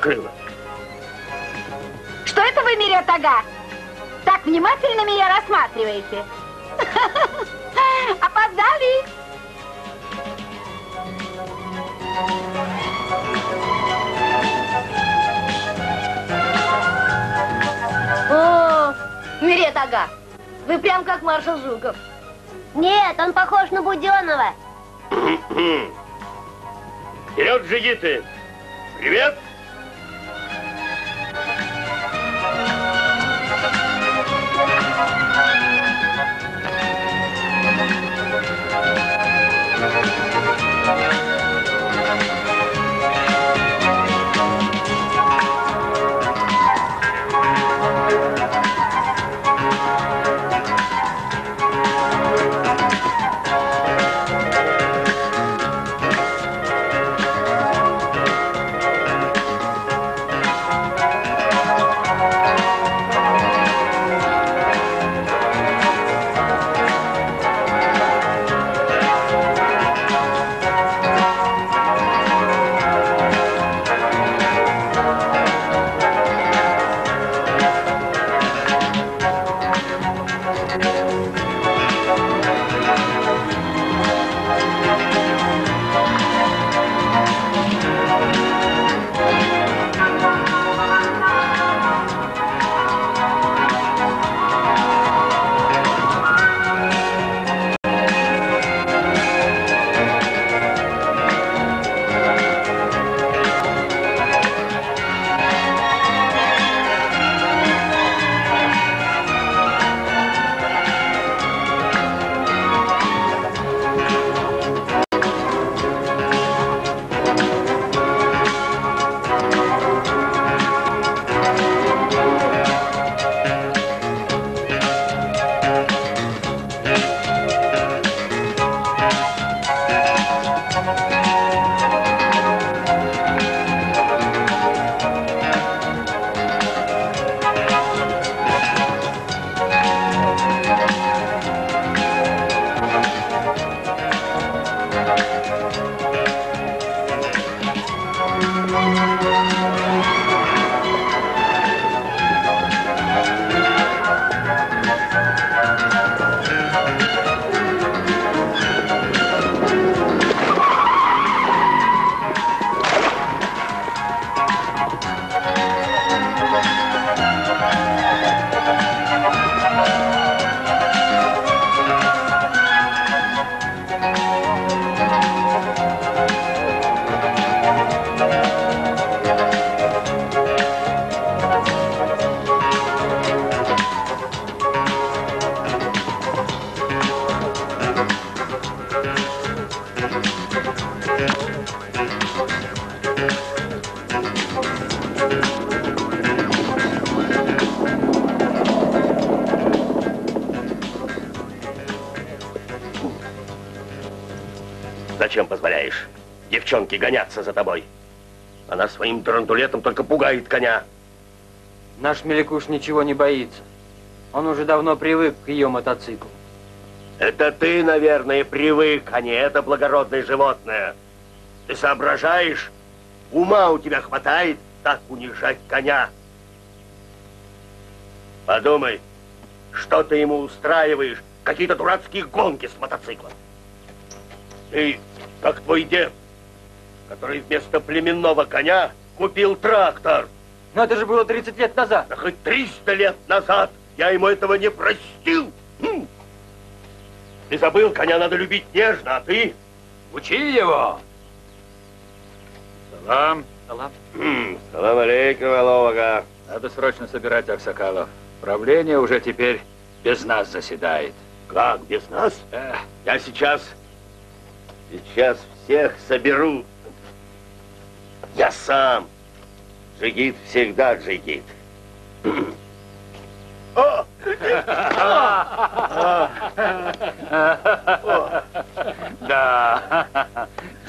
накрыло. Что это вы, Мирья-тага? Так внимательно меня рассматриваете? Опоздали. О, Мирья-тага, вы прям как маршал Жуков. Нет, он похож на Буденного. Вперед, джигиты! Привет! Зачем позволяешь девчонке гоняться за тобой? Она своим драндулетом только пугает коня. Наш Меликуш ничего не боится. Он уже давно привык к ее мотоциклу. Это ты, наверное, привык, а не это благородное животное. Ты соображаешь? Ума у тебя хватает так унижать коня? Подумай, что ты ему устраиваешь? Какие-то дурацкие гонки с мотоциклом. Ты, как твой дед, который вместо племенного коня купил трактор. Но это же было 30 лет назад. Да хоть 300 лет назад я ему этого не простил. Ты забыл, коня надо любить нежно, а ты? Учи его. Салам. Салам. Салам алейкум, Аллах. Надо срочно собирать аксакалов. Правление уже теперь без нас заседает. Как, без нас? Я сейчас всех соберу. Я сам. Джигит всегда джигит. Да,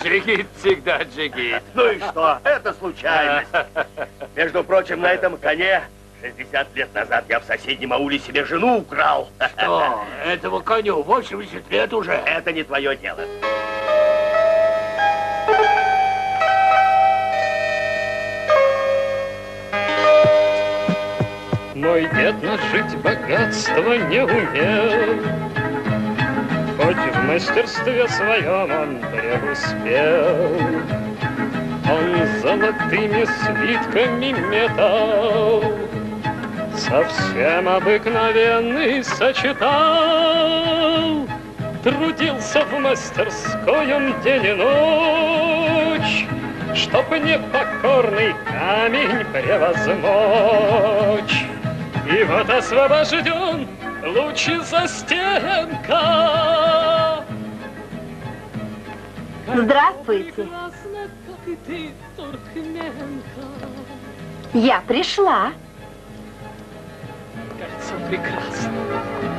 джигит всегда джигит. Ну и что? Это случайность. Между прочим, на этом коне 60 лет назад я в соседнем ауле себе жену украл. Что? Этому коню 80 лет уже. Это не твое дело. Мой дед нажить богатство не умел, хоть в мастерстве своем он преуспел. Он золотыми слитками металл совсем обыкновенный сочетал. Трудился в мастерской он день и ночь, чтоб непокорный камень превозмочь. И вот освобожден лучи застенка. Здравствуйте. Прекрасна, как и ты, туркменка. Я пришла. Кольцо прекрасно,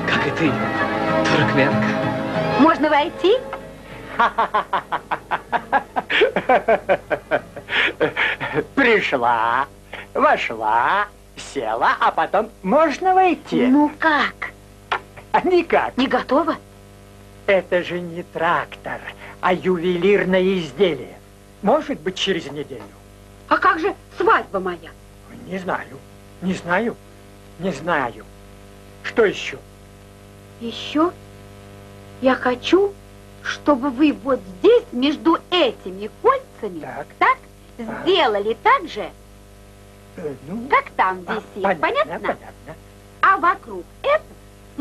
как и ты, туркменка. Можно войти? Пришла, вошла, села, а потом можно войти? Ну как? Никак. Не готова? Это же не трактор, а ювелирное изделие. Может быть, через неделю. А как же свадьба моя? Не знаю, не знаю, не знаю. Что еще? Еще я хочу, чтобы вы вот здесь, между этими кольцами, так сделали так же, Ну, как там висит. Понятно? Понятно. А вокруг этого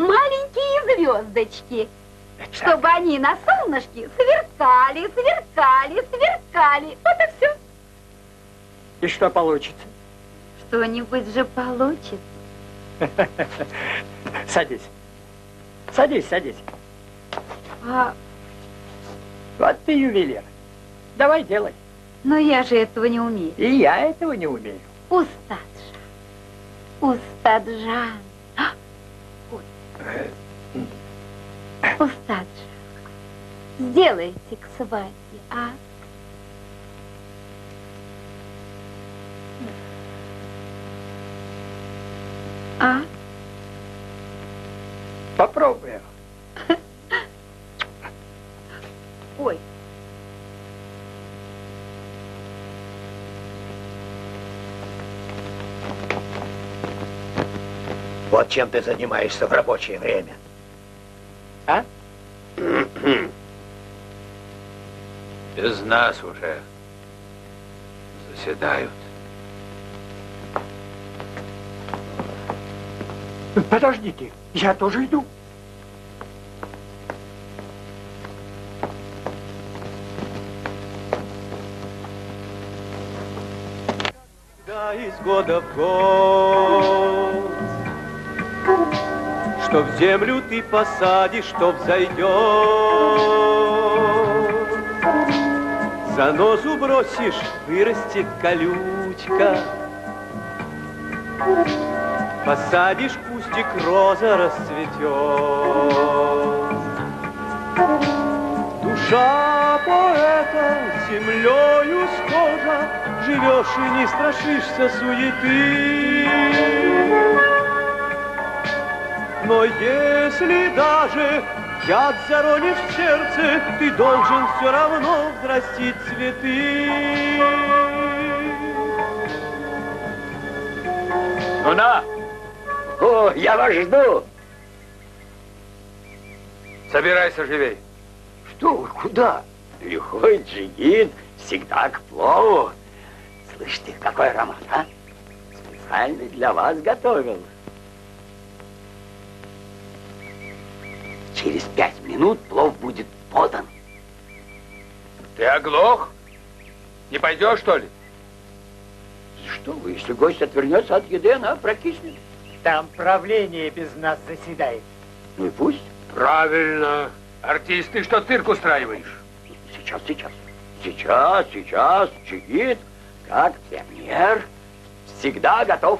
маленькие звездочки, чтобы они на солнышке сверкали, сверкали, сверкали. Вот и все. И что получится? Что-нибудь же получится. Садись. Садись, садись. А, Вот ты ювелир. Давай делай. но я же этого не умею. И я этого не умею. Устаджан. Устаджан. А, ой. Устаджан. Сделайте к свадьбе, а? А? Попробуем. Ой. Вот чем ты занимаешься в рабочее время. А? Без нас уже заседают. Подождите, я тоже иду. Да, из года в год, что в землю ты посадишь, что взойдет, занозу бросишь, вырастет колючка, посадишь кустик, роза расцветет. Душа поэта землею схожа, живешь и не страшишься суеты. Но если даже яд заронишь в сердце, ты должен все равно взрастить цветы. Ну на! О, я вас жду. Собирайся живей. Что вы, куда? Лихой джигит всегда к плову. Слышите, какой аромат, а? Специально для вас готовил. Через 5 минут плов будет подан. Ты оглох? Не пойдешь, что ли? Что вы, если гость отвернется от еды, она прокиснет. Там правление без нас заседает. Ну и пусть. Правильно. Артист, ты что, цирк устраиваешь? Сейчас, Джигит, как пионер, всегда готов.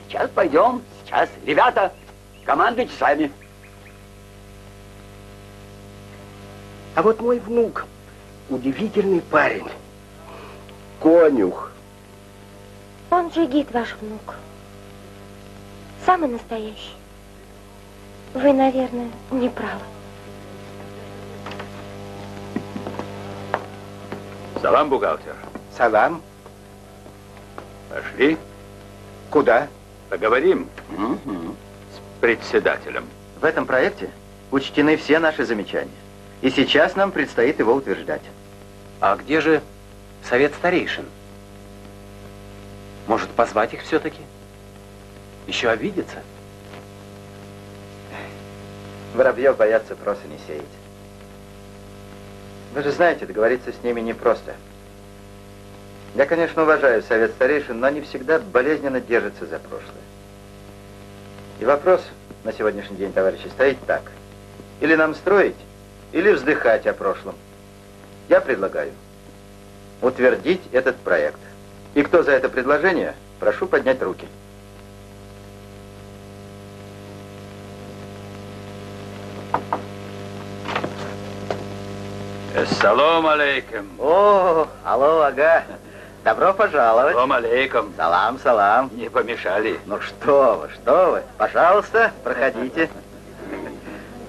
Сейчас пойдем, сейчас, ребята, командуйте сами. А вот мой внук, удивительный парень, конюх. Он джигит, ваш внук. Самый настоящий. Вы, наверное, не правы. Салам, бухгалтер. Салам. Пошли. Куда? В Поговорим с председателем. В этом проекте учтены все наши замечания. И сейчас нам предстоит его утверждать. А где же совет старейшин? Может, позвать их все-таки? Еще обидеться? Воробьев боятся проса не сеять. Вы же знаете, договориться с ними непросто. Я, конечно, уважаю совет старейшин, но они всегда болезненно держатся за прошлое. И вопрос на сегодняшний день, товарищи, стоит так. Или нам строить, или вздыхать о прошлом. Я предлагаю утвердить этот проект. И кто за это предложение, прошу поднять руки. Ассалам алейкум. О, алло, ага. Добро пожаловать. Салам алейкум. Салам, салам. Не помешали. Ну что вы. Пожалуйста, проходите.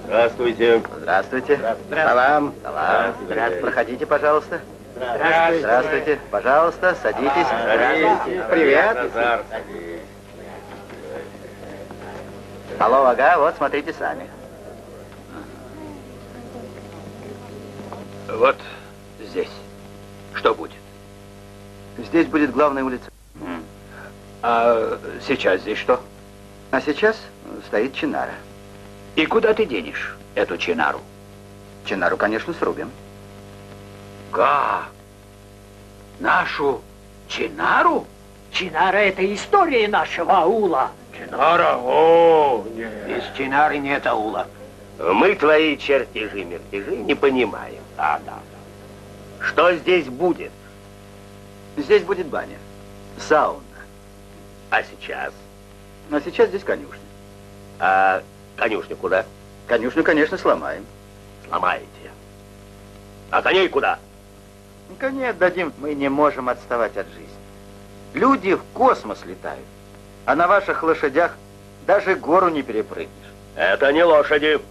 Здравствуйте. Здравствуйте. Салам. Салам. Проходите, пожалуйста. Здравствуйте. Пожалуйста, садитесь. Привет. Алло, ага, вот смотрите сами. Вот здесь. Что будет? Здесь будет главная улица. А сейчас здесь что? А сейчас стоит Чинара. И куда ты денешь эту Чинару? Чинару, конечно, срубим. Как? Нашу Чинару? Чинара — это история нашего аула. Чинара? О, нет. Без Чинары нет аула. Мы твои чертежи-мертежи не понимаем. Да. Что здесь будет? Здесь будет баня, сауна. А сейчас? А сейчас здесь конюшня. А конюшню куда? Конюшню, конечно, сломаем. Сломаете. А коней куда? Коней отдадим. Мы не можем отставать от жизни. Люди в космос летают, а на ваших лошадях даже гору не перепрыгнешь. Это не лошади.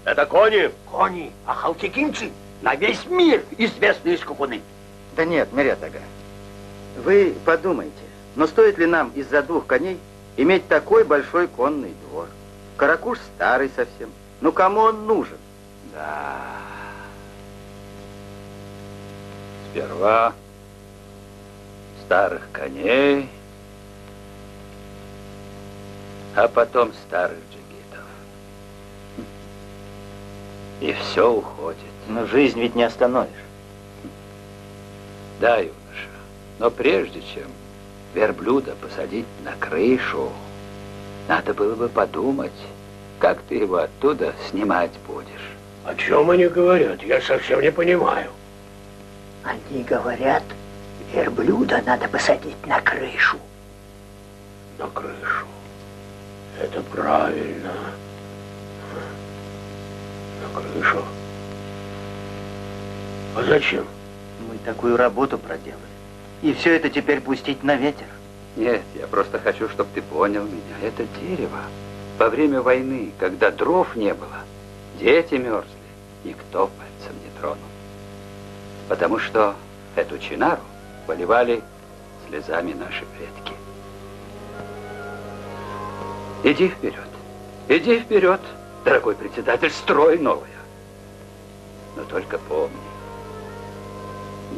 Это кони. Кони, а халтикинцы на весь мир известные скакуны. Да нет, Мирет ага. Вы подумайте, но стоит ли нам из-за 2 коней иметь такой большой конный двор? Каракуш старый совсем. Ну, кому он нужен? Да. Сперва старых коней, а потом старых джигитов. И все уходит. Но жизнь ведь не остановишь. Да, юноша, но прежде чем верблюда посадить на крышу, надо было бы подумать, как ты его оттуда снимать будешь. О чем они говорят? Я совсем не понимаю. Они говорят, верблюда надо посадить на крышу. На крышу. Это правильно. На крышу. А зачем? Мы такую работу проделали. И все это теперь пустить на ветер. Нет, я просто хочу, чтобы ты понял меня. Это дерево. Во время войны, когда дров не было, дети мерзли, никто пальцем не тронул. Потому что эту Чинару поливали слезами наши предки. Иди вперед, дорогой председатель, строй новое. Но только помни,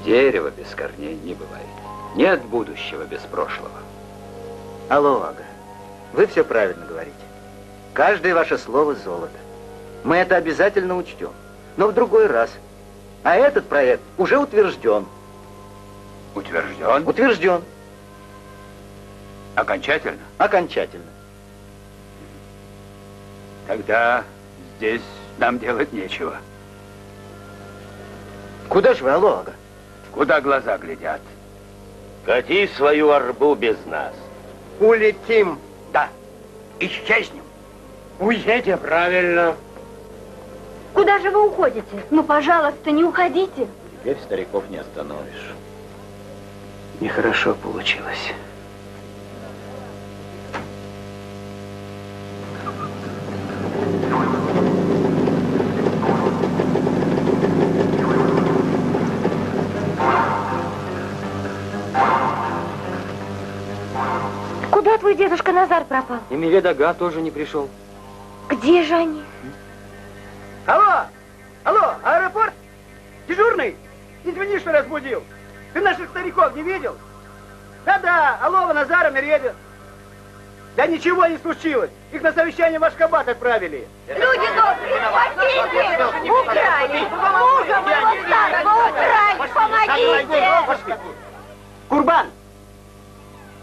дерево без корней не бывает. Нет будущего без прошлого. Алло, ага. Вы все правильно говорите. Каждое ваше слово золото. Мы это обязательно учтем. Но в другой раз. А этот проект уже утвержден. Утвержден? Утвержден. Окончательно? Окончательно. Тогда здесь нам делать нечего. Куда же вы, алло, ага? Куда глаза глядят? Кати свою арбу без нас. Улетим. Да, исчезнем. Уедем. Правильно. Куда же вы уходите? Ну, пожалуйста, не уходите. Теперь стариков не остановишь. Нехорошо получилось. Куда твой дедушка Назар пропал? И Мирет Ага тоже не пришел. Где же они? Алло! Алло, аэропорт? Дежурный? Извини, что разбудил. Ты наших стариков не видел? Да-да, Алова, Назара, Мереда. Да ничего не случилось. Их на совещание в Ашхабад отправили. Люди добрые, спасите! Украли! Мужа моего старого украли! Помогите! Курбан!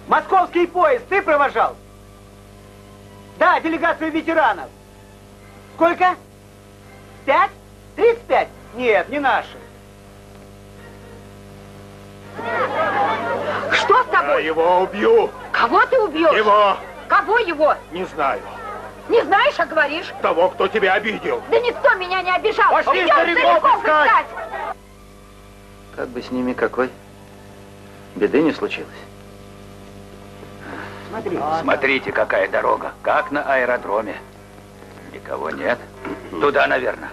Московский поезд ты провожал? Да, делегацию ветеранов. Сколько? 5? 35? Нет, не наши. Что с тобой? Я его убью. Кого ты убьешь? Его. Кого его? Не знаю. Не знаешь, а говоришь? Того, кто тебя обидел. Да никто меня не обижал. Пошли Идем стариков искать. Как бы с ними какой беды не случилось. Смотрите, какая дорога, как на аэродроме. Никого нет. Туда, наверное.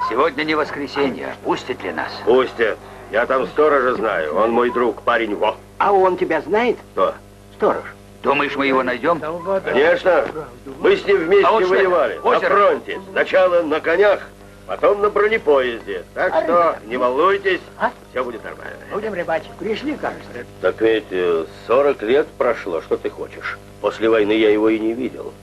Сегодня не воскресенье. Пустят ли нас? Пустят. Я там сторожа знаю. Он мой друг, парень во. А он тебя знает? Кто? Сторож. Думаешь, мы его найдем? Конечно. Мы с ним вместе А он что, воевали. На озеро? фронте. Сначала на конях, потом на бронепоезде. Так что не волнуйтесь, все будет нормально. Будем рыбачить. Пришли, кажется. Так ведь 40 лет прошло. Что ты хочешь? После войны я его и не видел.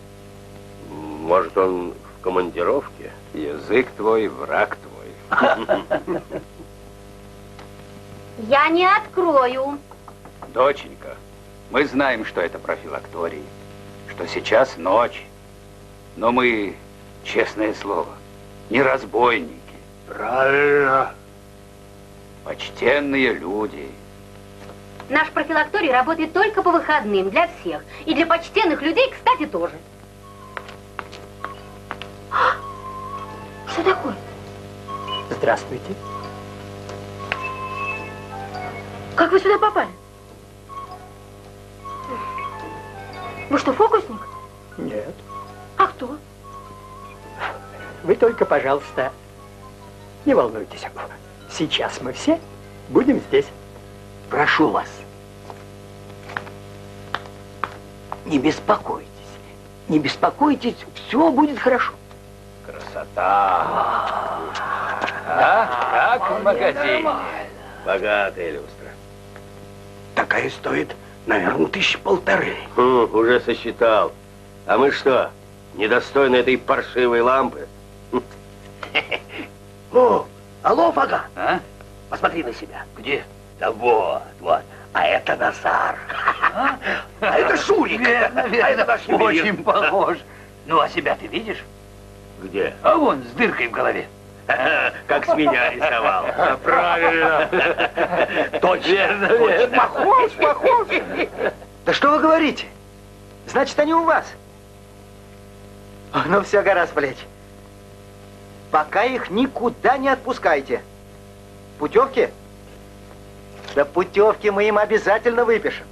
Может, он в командировке? Язык твой, враг твой. Я не открою. Доченька, мы знаем, что это профилакторий, что сейчас ночь. Но мы, честное слово, не разбойники. Правильно. Почтенные люди. Наш профилакторий работает только по выходным для всех. И для почтенных людей, кстати, тоже. Что такое? Здравствуйте. Как вы сюда попали? Вы что, фокусник? Нет. А кто? Вы только, пожалуйста, не волнуйтесь. Сейчас мы все будем здесь. Прошу вас. Не беспокойтесь. Не беспокойтесь, все будет хорошо. Красота. Да? Как в магазине. Богатая люстра. Такая стоит, наверное, 1500. Уже сосчитал. А мы что, недостойны этой паршивой лампы? О, алло, Фага. А? Посмотри на себя. Где? Да вот, вот. А это Назар. А это Шурик. Верно, верно. А это наш ювелир. Очень похож. Ну, а себя ты видишь? Где? А вон, с дыркой в голове. Как с меня рисовал. Правильно. Точно. Верно. Похож, похож. Да что вы говорите? Значит, они у вас? Ну, все, гора с плеч. Пока их никуда не отпускайте. Путевки? Да путевки мы им обязательно выпишем.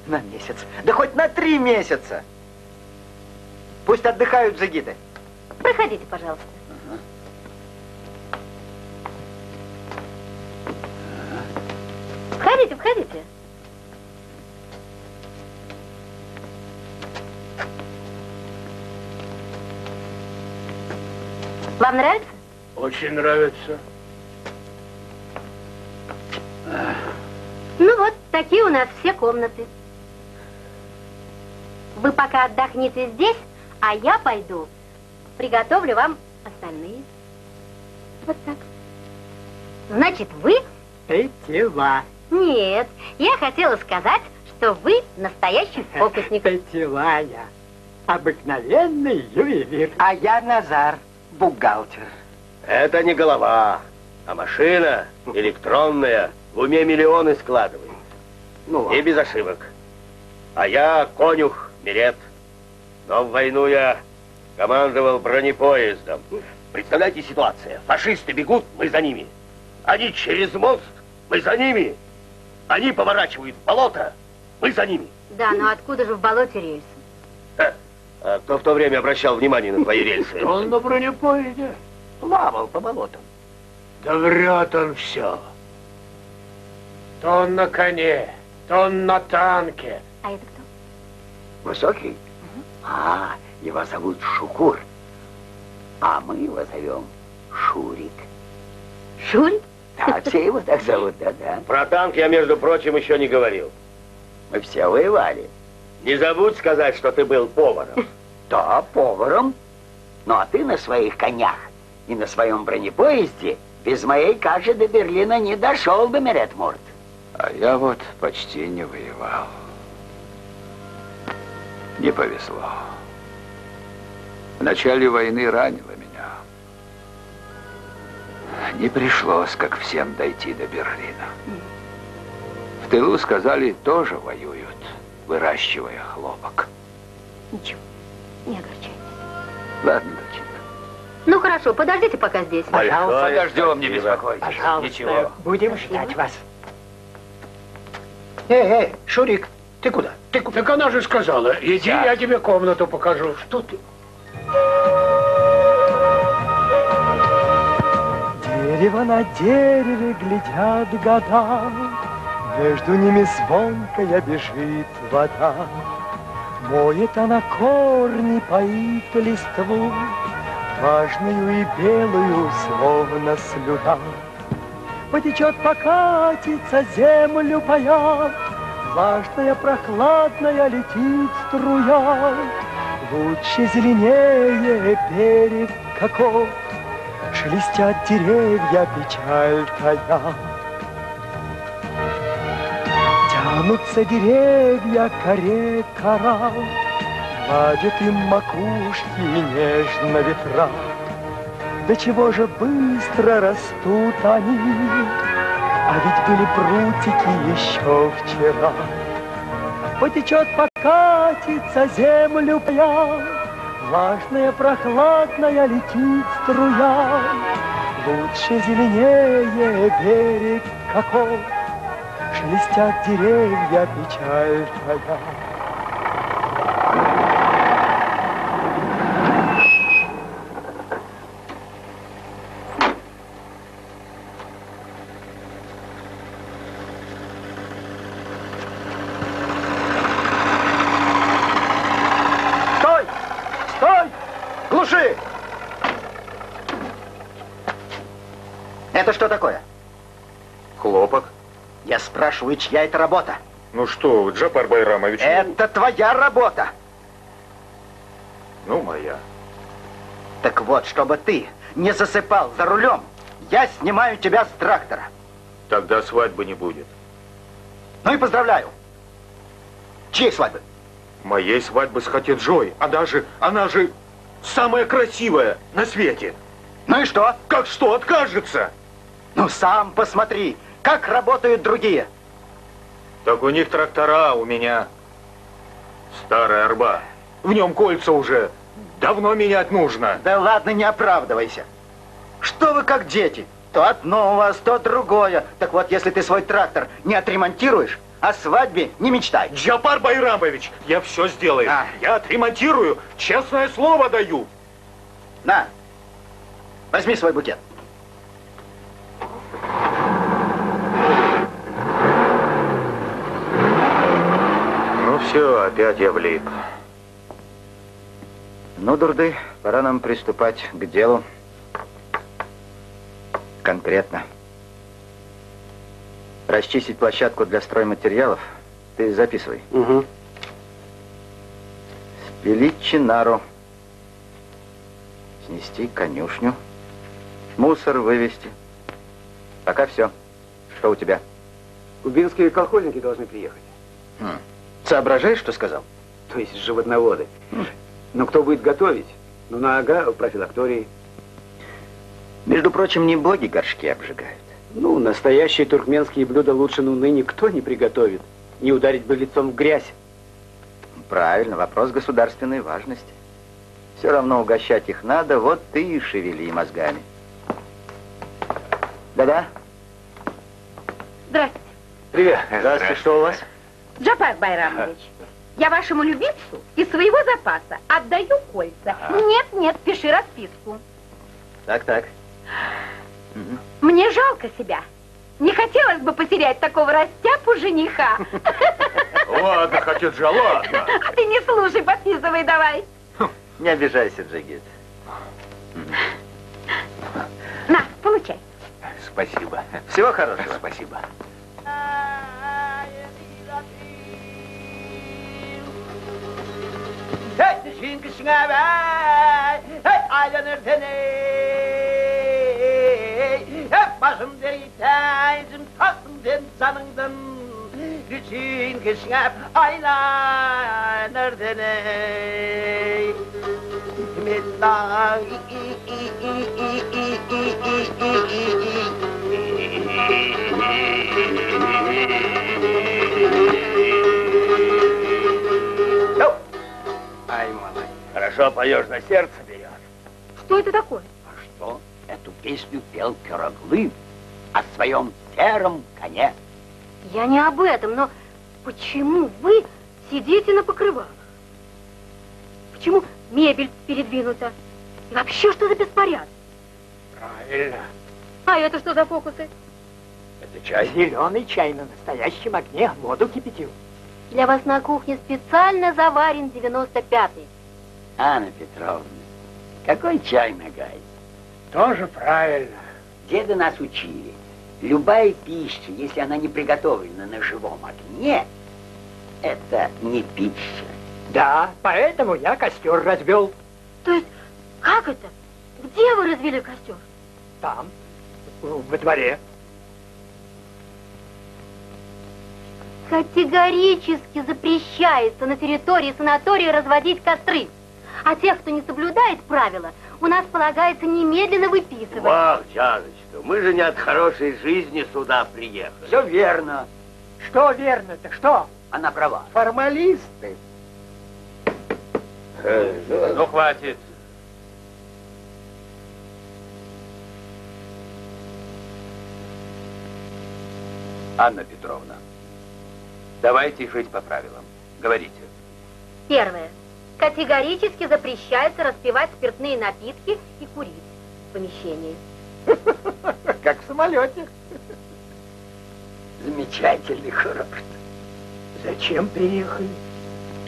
На месяц. Да хоть на 3 месяца. Пусть отдыхают джигиты. Проходите, пожалуйста. Входите, входите. Вам нравится? Очень нравится. Ну вот, такие у нас все комнаты. Вы пока отдохните здесь, а я пойду приготовлю вам остальные. Вот так. Значит, вы... Тетива. Нет, я хотела сказать, что вы настоящий фокусник. Тетивая. Обыкновенный ювелир. А я Назар, бухгалтер. Это не голова, а машина электронная. В уме миллионы складывает. Ну, И без ошибок. А я конюх Мирет. Но в войну я командовал бронепоездом. Представляете ситуацию? Фашисты бегут, мы за ними. Они через мост, мы за ними. Они поворачивают в болото, мы за ними. Да, но откуда же в болоте рельсы? А кто в то время обращал внимание на твои рельсы? он на бронепоезде плавал по болотам. Да врет он все. То он на коне, то он на танке. А это кто? Высокий? А, его зовут Шукур. А мы его зовем Шурик. Шурик? Да, все его так зовут, да-да. Про танк я, между прочим, еще не говорил. Мы все воевали. Не забудь сказать, что ты был поваром. Да, поваром. Ну, а ты на своих конях и на своем бронепоезде без моей каши до Берлина не дошел бы, Меретмурт. А я вот почти не воевал. Не повезло. В начале войны ранило меня. Не пришлось, как всем, дойти до Берлина. В тылу, сказали, тоже воюют, выращивая хлопок. Ничего, не огорчайтесь. Ладно, доченька. Ну хорошо, подождите пока здесь. Пожалуйста. Подождем, не беспокойтесь. Пожалуйста, Ничего. будем ждать вас. Эй, Шурик, ты куда? Ты куда? Так она же сказала, иди, Сейчас. я тебе комнату покажу. Что ты? Дерево на дереве глядят года, между ними звонкая бежит вода. Моет она корни, поит листву, важную и белую, словно слюда. Потечет, покатится, землю паят, влажная, прохладная летит струя. Лучше зеленее берег каков, шелестят деревья, печаль тая. Тянутся деревья к коре коралл, гладят им макушки нежно ветра. До чего же быстро растут они, а ведь были прутики еще вчера. Потечет, покатится, землю пая, влажная, прохладная летит струя. Лучше зеленее берег каков, шелестят деревья, печаль тая. Стой! Стой! Глуши! Это что такое? Хлопок. Я спрашиваю, чья это работа? Ну что вы, Джапар Байрамович? Это твоя работа. Ну, моя. Так вот, чтобы ты не засыпал за рулем, я снимаю тебя с трактора. Тогда свадьбы не будет. Ну и поздравляю. Чьей свадьбы? Моей свадьбы с Хатиджой. Она же самая красивая на свете. Ну и что? Как что, откажется? Ну сам посмотри, как работают другие. Так у них трактора, у меня старая арба. В нем кольца уже давно менять нужно. Да ладно, не оправдывайся. Что вы как дети? То одно у вас, то другое. Так вот, если ты свой трактор не отремонтируешь, о свадьбе не мечтай. Джапар Байрамович, я все сделаю. Я отремонтирую, честное слово даю. На, возьми свой букет. Ну все, опять я влип. Ну, дурды, пора нам приступать к делу. Конкретно. Расчистить площадку для стройматериалов. Ты записывай. Угу. Спилить чинару. Снести конюшню. Мусор вывести. Пока все. Что у тебя? Кубинские колхозники должны приехать. Соображаешь, что сказал? То есть животноводы. Но кто будет готовить? Ну, нога в профилактории. Между прочим, не боги горшки обжигают. Ну, настоящие туркменские блюда лучше Нуны никто не приготовит. Не ударить бы лицом в грязь. Правильно, вопрос государственной важности. Все равно угощать их надо, вот ты и шевели мозгами. Да-да? Здравствуйте. Привет. Здравствуйте, что у вас? Джапар Байрамович, я вашему любимцу из своего запаса отдаю кольца. Нет, пиши расписку. Так. Мне жалко себя. Не хотелось бы потерять такого растяпу жениха. Ладно, Хатиджа, ладно. Ты не слушай, подписывай давай. Не обижайся, Джигит. На, получай. Спасибо. Всего хорошего. Спасибо. Başım deriyteyim, tatlım den canından. Güçün kışına aylanır deney. Bismillah. Ай, малай, хорошо поешь, на сердце берет. Что это такое? А что? Эту песню пел Пироглы о своем сером коне. Я не об этом, но почему вы сидите на покрывалах? Почему мебель передвинута? И вообще, что за беспорядок? Правильно. А это что за фокусы? Это чай. Зеленый чай на настоящем огне. Воду кипятил. Для вас на кухне специально заварен 95-й. Анна Петровна, какой чай на гайзе? Тоже правильно. Деды нас учили. Любая пища, если она не приготовлена на живом огне, это не пища. Да, поэтому я костер развел. То есть, как это? Где вы развели костер? Там, во дворе. Категорически запрещается на территории санатория разводить костры. А тех, кто не соблюдает правила, у нас полагается немедленно выписывать. Ах, Жаночка, мы же не от хорошей жизни сюда приехали. Все верно. Что верно-то? Что? Она права. Формалисты. Ну, хватит. Анна Петровна, давайте жить по правилам. Говорите. Первое. Категорически запрещается распивать спиртные напитки и курить в помещении. Как в самолете. Замечательный курорт. Зачем приехали?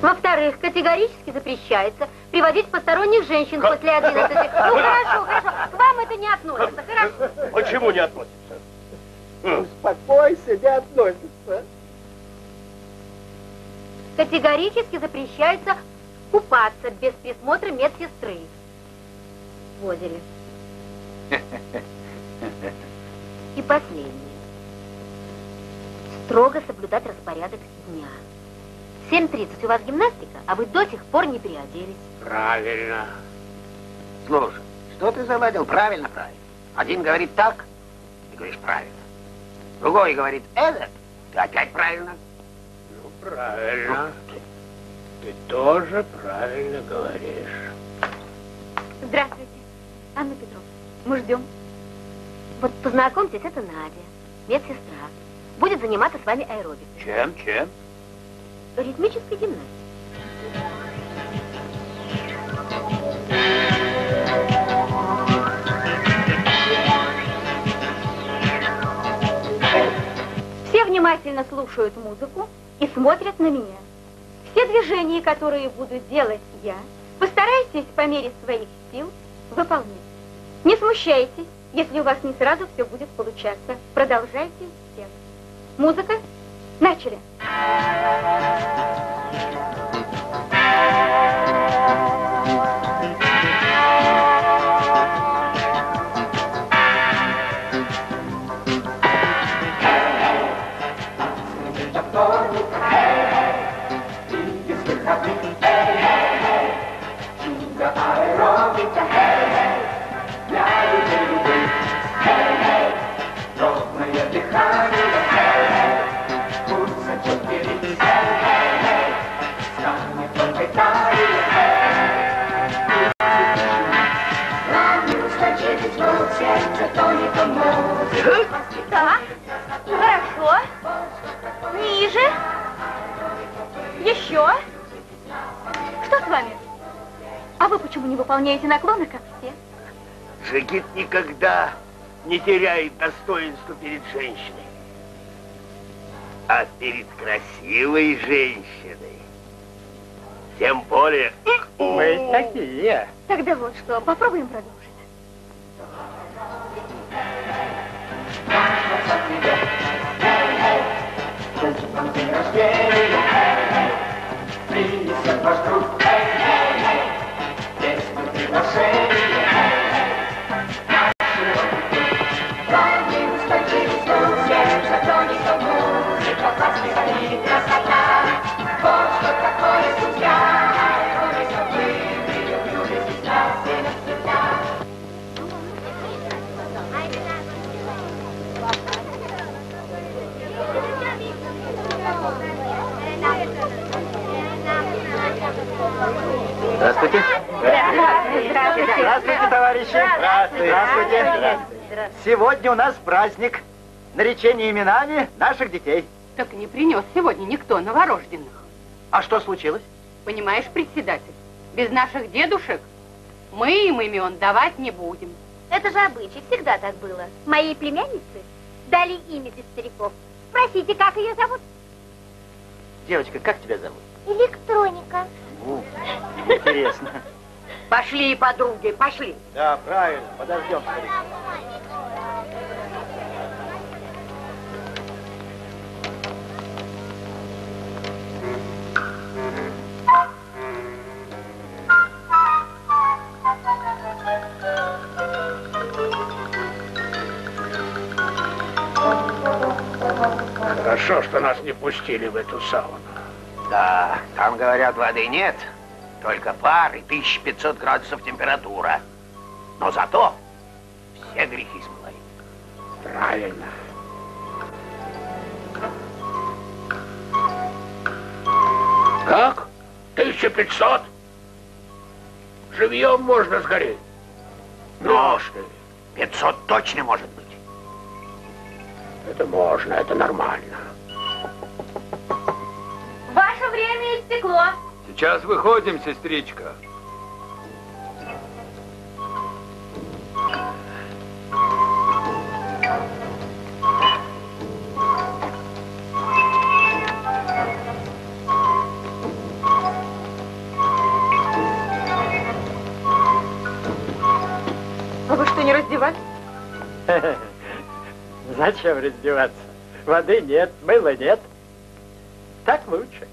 Во-вторых, категорически запрещается приводить посторонних женщин после 11. Ну, хорошо, к вам это не относится, хорошо. Почему не относится? Успокойся, не относится. Категорически запрещается купаться без присмотра медсестры в озере. И последнее. Строго соблюдать распорядок дня. В 7:30 у вас гимнастика, а вы до сих пор не переоделись. Правильно. Слушай, что ты заладил? Правильно, правильно. Один говорит так, ты говоришь правильно. Другой говорит это, ты опять правильно. Ну, правильно. Ты тоже правильно говоришь. Здравствуйте, Анна Петровна. Мы ждем. Вот познакомьтесь, это Надя, медсестра. Будет заниматься с вами аэробикой. Чем? Ритмической гимнастикой. Все внимательно слушают музыку и смотрят на меня. Все движения, которые буду делать я, постарайтесь по мере своих сил выполнять. Не смущайтесь, если у вас не сразу все будет получаться. Продолжайте текст. Музыка. Начали. Так, хорошо. Ниже. Еще. Что с вами? А вы почему не выполняете наклоны, как все? Джигит никогда не теряет достоинства перед женщиной. А перед красивой женщиной тем более... Мы такие. Тогда вот что, попробуем продолжить. Принесет ваш друг, песню приглашения. Главный устойчивый случай, зато не то музыка, пластика и красота. Вот что такое судья, ирония судьбы, люблю здесь нас и навсегда. Здравствуйте. Здравствуйте. Здравствуйте, товарищи. Здравствуйте. Сегодня у нас праздник. Наречение именами наших детей. Так не принес сегодня никто новорожденных. А что случилось? Понимаешь, председатель, без наших дедушек мы им имен давать не будем. Это же обычай, всегда так было. Моей племяннице дали имя без стариков. Спросите, как ее зовут? Девочка, как тебя зовут? Электроника. Интересно. Пошли, подруги, пошли. Да, правильно. Подождем, старик. Хорошо, что нас не пустили в эту сауну. Да, там, говорят, воды нет, только пар и 1500 градусов температура. Но зато все грехи смывают. Правильно. Как? 1500? Живьем можно сгореть. Ну, 500 точно может быть. Это можно, это нормально. Ваше время истекло. Сейчас выходим, сестричка. А вы что, не раздевались? Зачем раздеваться? Воды нет, мыла нет. Так лучше.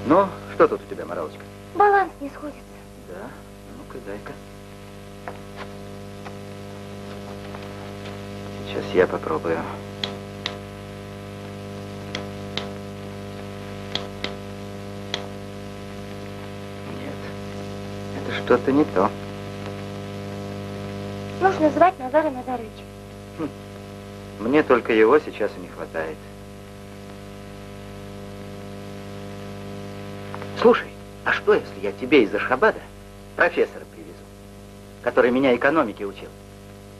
Ну, что тут у тебя, Морозочка? Баланс не сходится. Да? Ну-ка, дай-ка. Сейчас я попробую. Нет. Это что-то не то. Нужно звать Назара Назаровича. Мне только его сейчас и не хватает. Слушай, а что, если я тебе из Ашхабада профессора привезу, который меня экономике учил?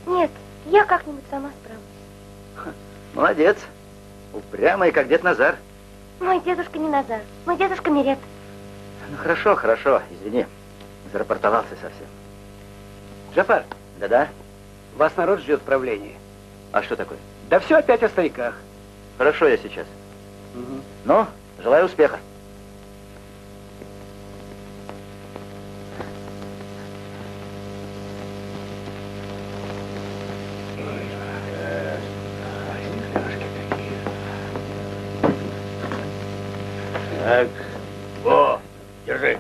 Нет, я как-нибудь сама справлюсь. Молодец. Упрямый, как дед Назар. Мой дедушка не Назар, мой дедушка Мирет. Ну, хорошо, хорошо, извини. Зарапортовался совсем. Джафар. Да-да. Вас народ ждет в правлении. А что такое? Да все опять о стариках. Хорошо, я сейчас. Ну, желаю успеха. Так. О, держи.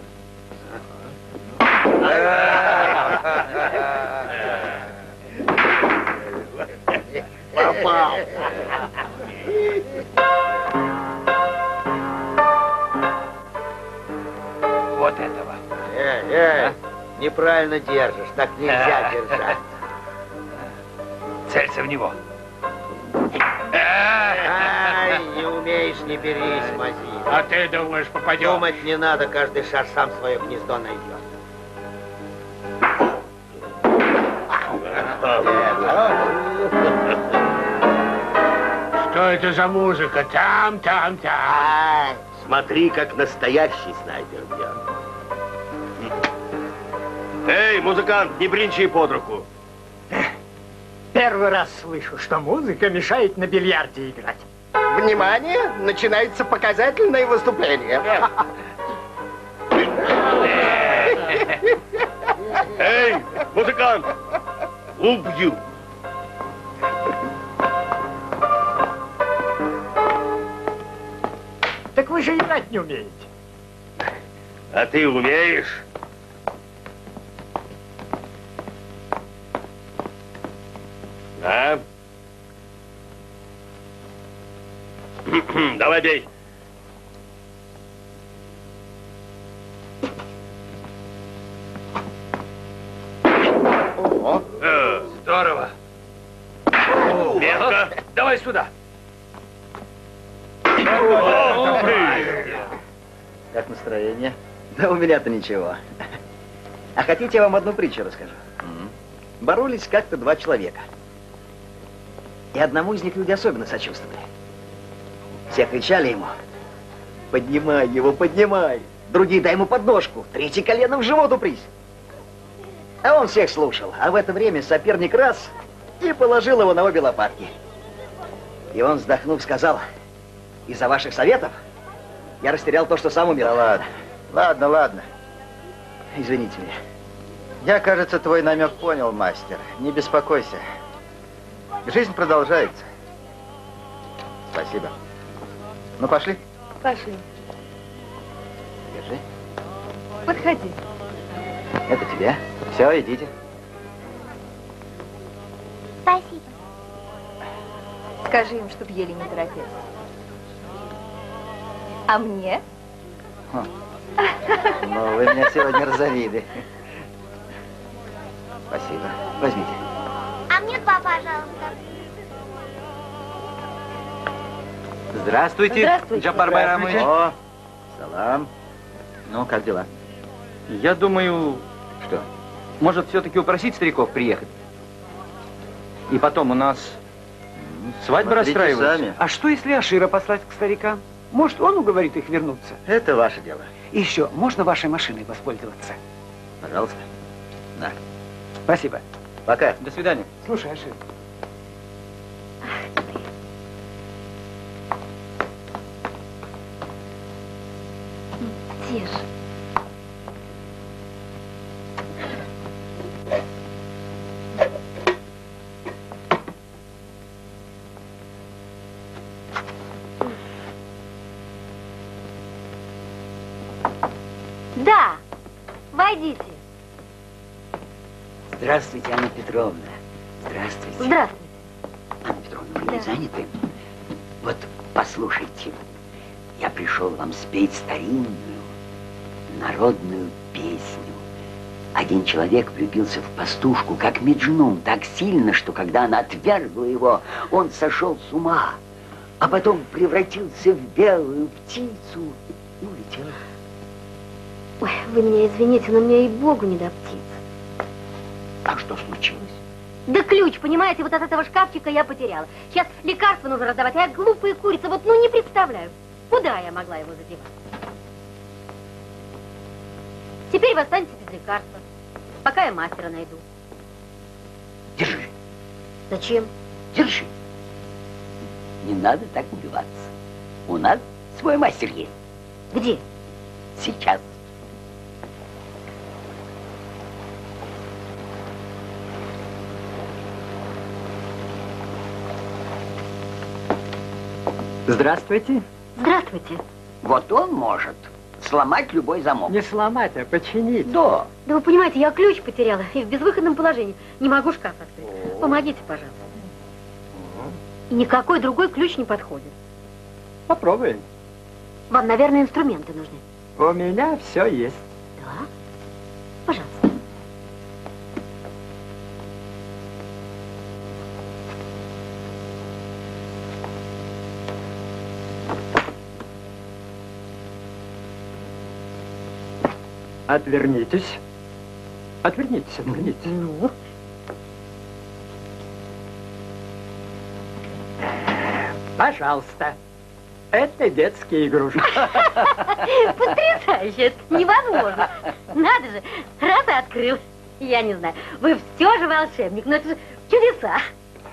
Попал. Вот этого. Неправильно держишь, так нельзя держать. Целься в него. Ай, не умеешь, не берись, мази. А ты думаешь, попадешь? Думать не надо, каждый шар сам свое гнездо найдет. Что это за музыка? Там. Смотри, как настоящий снайпер бьет. Эй, музыкант, не бринчи под руку. Первый раз слышу, что музыка мешает на бильярде играть. Внимание! Начинается показательное выступление. Эй, музыкант! Убью! Так вы же играть не умеете. А ты умеешь? Да? Давай бей. Ого. Здорово. Метко. Давай сюда. Как настроение? Да у меня-то ничего. А хотите, я вам одну притчу расскажу? Боролись как-то два человека. И одному из них люди особенно сочувствовали. Все кричали ему: поднимай его, поднимай. Другие: дай ему подножку. Третий: коленом в живот упрись. А он всех слушал. А в это время соперник раз и положил его на обе лопатки. И он, вздохнув, сказал: из-за ваших советов я растерял то, что сам умел. Да ладно, ладно, ладно. Извините меня. Я, кажется, твой намек понял, мастер. Не беспокойся. Жизнь продолжается. Спасибо. Ну, пошли. Пошли. Держи. Подходи. Это тебе. Все, идите. Спасибо. Скажи им, чтоб ели не торопясь. А мне? Ну, вы меня сегодня разорили. Спасибо. Возьмите. А мне два, пожалуйста. Здравствуйте, Здравствуйте. Джаббар Байрамович. О, салам. Ну, как дела? Я думаю, Что? может, все-таки упросить стариков приехать. И потом у нас свадьба Смотрите расстраивается. сами. А что, если Ашира послать к старикам? Может, он уговорит их вернуться? Это ваше дело. И еще, можно вашей машиной воспользоваться? Пожалуйста. На. Спасибо. Пока. До свидания. Слушай, Ашир. Тише. Да, войдите. Здравствуйте, Анна Петровна. Здравствуйте. Здравствуйте. Анна Петровна, вы не заняты? Вот, послушайте. Я пришел вам спеть старинную, народную песню. Один человек влюбился в пастушку, как Меджнун, так сильно, что когда она отвергла его, он сошел с ума, а потом превратился в белую птицу и улетел. Ой, вы меня извините, но мне и богу не до птиц. А что случилось? Да ключ, понимаете, вот от этого шкафчика я потеряла. Сейчас лекарства нужно раздавать, а я глупая курица, вот ну не представляю, куда я могла его задевать. Теперь вы останетесь без лекарства, пока я мастера найду. Держи. Зачем? Держи. Не надо так убиваться. У нас свой мастер есть. Где? Сейчас. Здравствуйте. Здравствуйте. Вот он может сломать любой замок. Не сломать, а починить. Да. Да вы понимаете, я ключ потеряла и в безвыходном положении. Не могу шкаф открыть. Помогите, пожалуйста. И никакой другой ключ не подходит. Попробуем. Вам, наверное, инструменты нужны. У меня все есть. Да? Пожалуйста. Отвернитесь. Отвернитесь, отвернитесь. Ну? Пожалуйста. Это детские игрушки. Потрясающе, это невозможно. Надо же, раз и открыл. Я не знаю. Вы все же волшебник, но это же чудеса.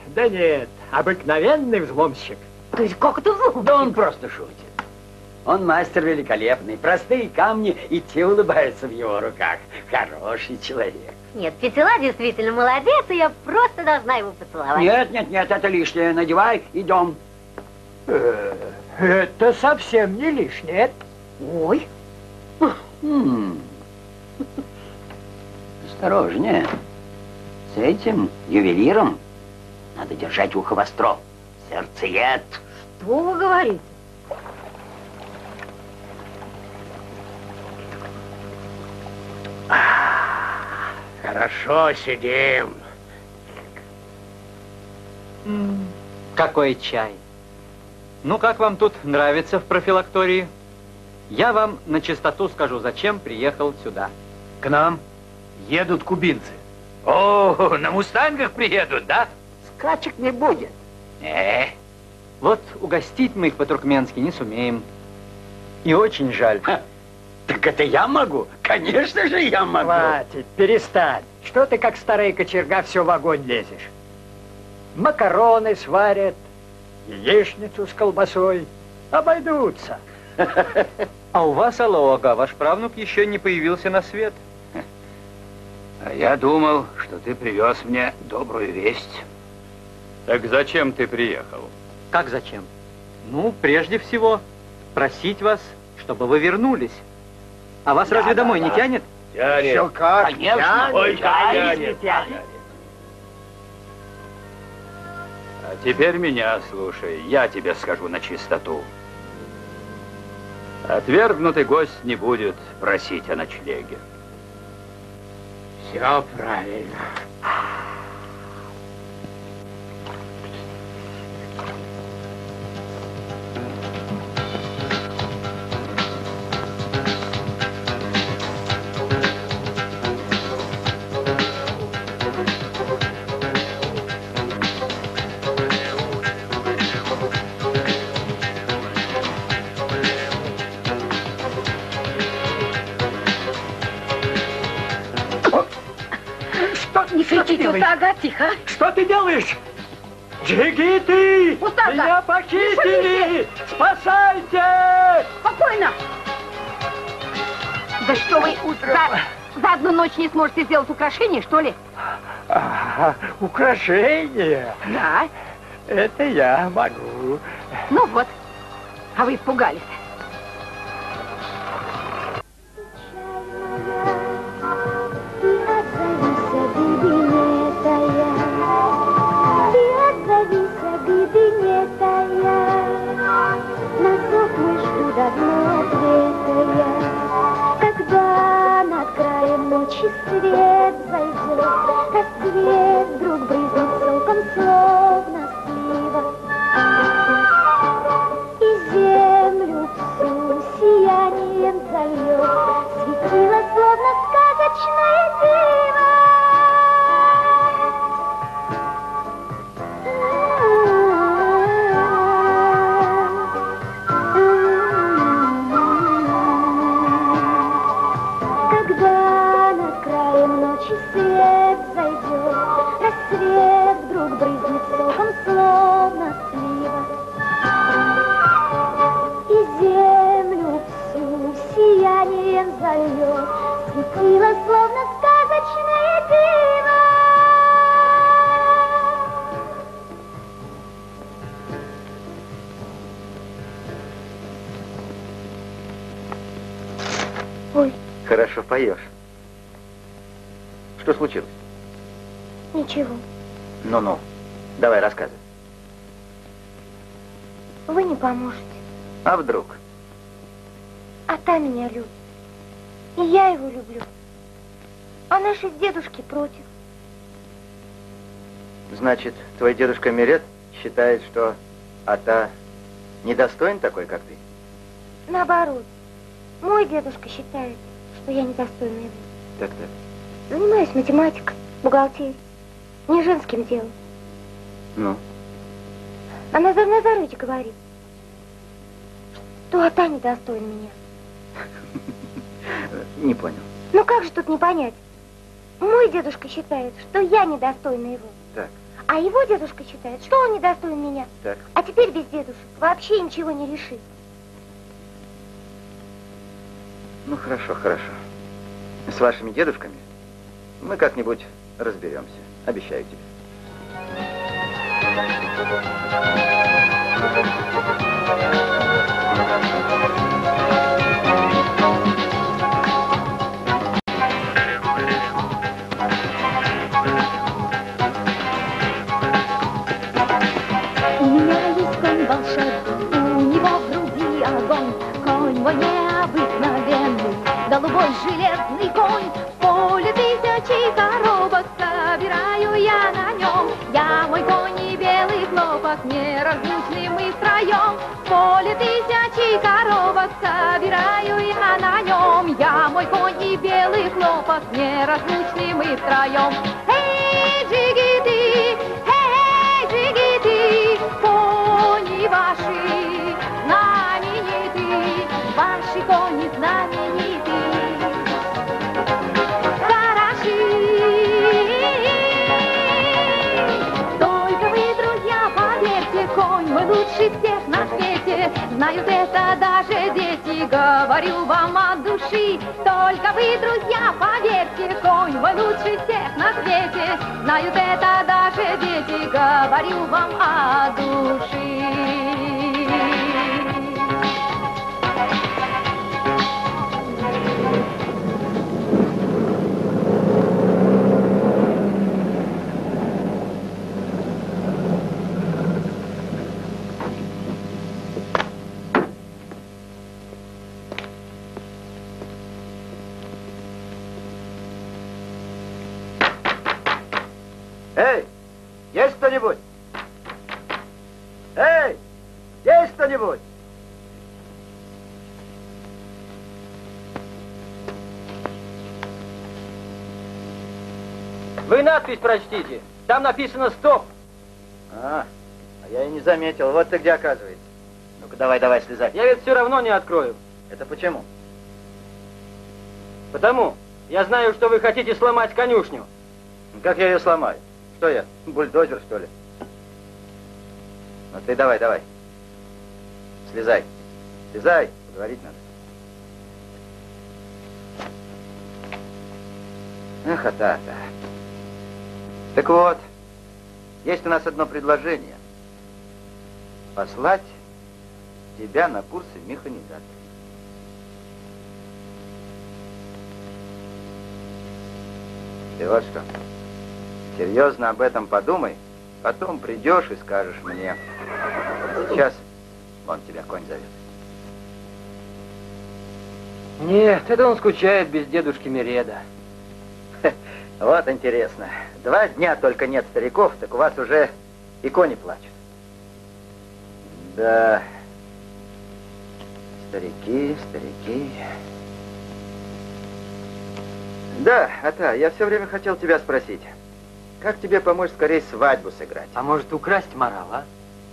Да нет, обыкновенный взломщик. То есть как это взлом? Да он просто шутит. Он мастер великолепный. Простые камни, и те улыбаются в его руках. Хороший человек. Нет, Петела действительно молодец, и я просто должна его поцеловать. Нет, это лишнее. Надевай, идем. Это совсем не лишнее. Ой. Осторожнее. С этим ювелиром надо держать ухо востро. Сердцеед. Что вы говорите? Хорошо сидим. Какой чай. Ну, как вам тут нравится в профилактории? Я вам на чистоту скажу, зачем приехал сюда. К нам едут кубинцы. О, на мустангах приедут, да? Скачек не будет. Вот угостить мы их по-туркменски не сумеем. И очень жаль. Так это я могу? Конечно же я могу. Хватит, перестань. Что ты как старая кочерга все в огонь лезешь? Макароны сварят, яичницу с колбасой. Обойдутся. А у вас, Алло-ага, ваш правнук еще не появился на свет. А я думал, что ты привез мне добрую весть. Так зачем ты приехал? Как зачем? Ну, прежде всего, просить вас, чтобы вы вернулись. А вас разве домой не тянет? Тянет. Все как? Конечно. Ой, тянет. А теперь меня слушай, я тебе скажу на чистоту. Отвергнутый гость не будет просить о ночлеге. Все правильно. Не кричите, Устага, тихо. Что ты делаешь? Джигиты! Устага! Меня похитили! Спасайте! Спокойно! Да что вы за одну ночь не сможете сделать украшение, что ли? Украшение? Да. Это я могу. Ну вот, а вы испугались. Давно ответая, когда над краем ночи свет зайдет, рассвет вдруг брызнет соком, словно слива, и землю всю сиянием зальет, светило, словно сказочное диво. Свет зайдет, рассвет вдруг брызнет соком, словно слива, и землю всю сиянием зальет, светило, словно сказочное диво. Ой. Хорошо поешь. Что случилось? Ничего. Ну-ну, давай рассказывай. Вы не поможете. А вдруг? А та меня любит. И я его люблю. А наши дедушки против. Значит, твой дедушка Мерет считает, что Ата недостоин такой, как ты? Наоборот. Мой дедушка считает, что я недостойна его. Так-так. Занимаюсь математикой, бухгалтерией. Не женским делом. Ну? А Назар Назарович говорит, что Ата недостойна меня. Не понял. Ну как же тут не понять? Мой дедушка считает, что я недостойна его. Так. А его дедушка считает, что он недостоин меня. Так. А теперь без дедушек вообще ничего не решить. Ну, хорошо, хорошо. С вашими дедушками мы как-нибудь разберемся. Обещаю тебе. У меня есть конь волшебный, у него в груди огонь. Конь мой необыкновенный, голубой железный конь. В поле тысячи коробок собираю я на нем. Я мой конь и белый хлопок, неразлучны мы втроем. В поле тысячи коробок собираю я на нем. Я мой конь и белый хлопок, неразлучны мы втроем. Эй, джигиты, эй, джигиты, кони ваши знамениты, ваши кони знамениты, хороши. Только вы, друзья, поверьте, конь мой лучший всех на свете. Знают это даже дети, говорю вам от души. Только вы, друзья, поверьте, конь мой лучший всех на свете. Знают это даже дети, говорю вам от души. Эй, есть кто-нибудь? Эй, есть кто-нибудь? Вы надпись прочтите. Там написано «Стоп». А я и не заметил. Вот ты где, оказывается. Ну-ка, давай, слезай. Я ведь все равно не открою. Это почему? Потому. Я знаю, что вы хотите сломать конюшню. Как я ее сломаю? Что я, бульдозер, что ли? Ну ты давай. Слезай, поговорить надо. Эх, та. Так вот, есть у нас одно предложение. Послать тебя на курсы механизатора. Ты вот что, серьезно об этом подумай, потом придешь и скажешь мне. Сейчас вон тебя конь зовет. Нет, это он скучает без дедушки Мереда. Вот интересно. 2 дня только нет стариков, так у вас уже и кони плачут. Да. Старики. Да, я все время хотел тебя спросить. Как тебе помочь скорее свадьбу сыграть? А может, украсть морал, а?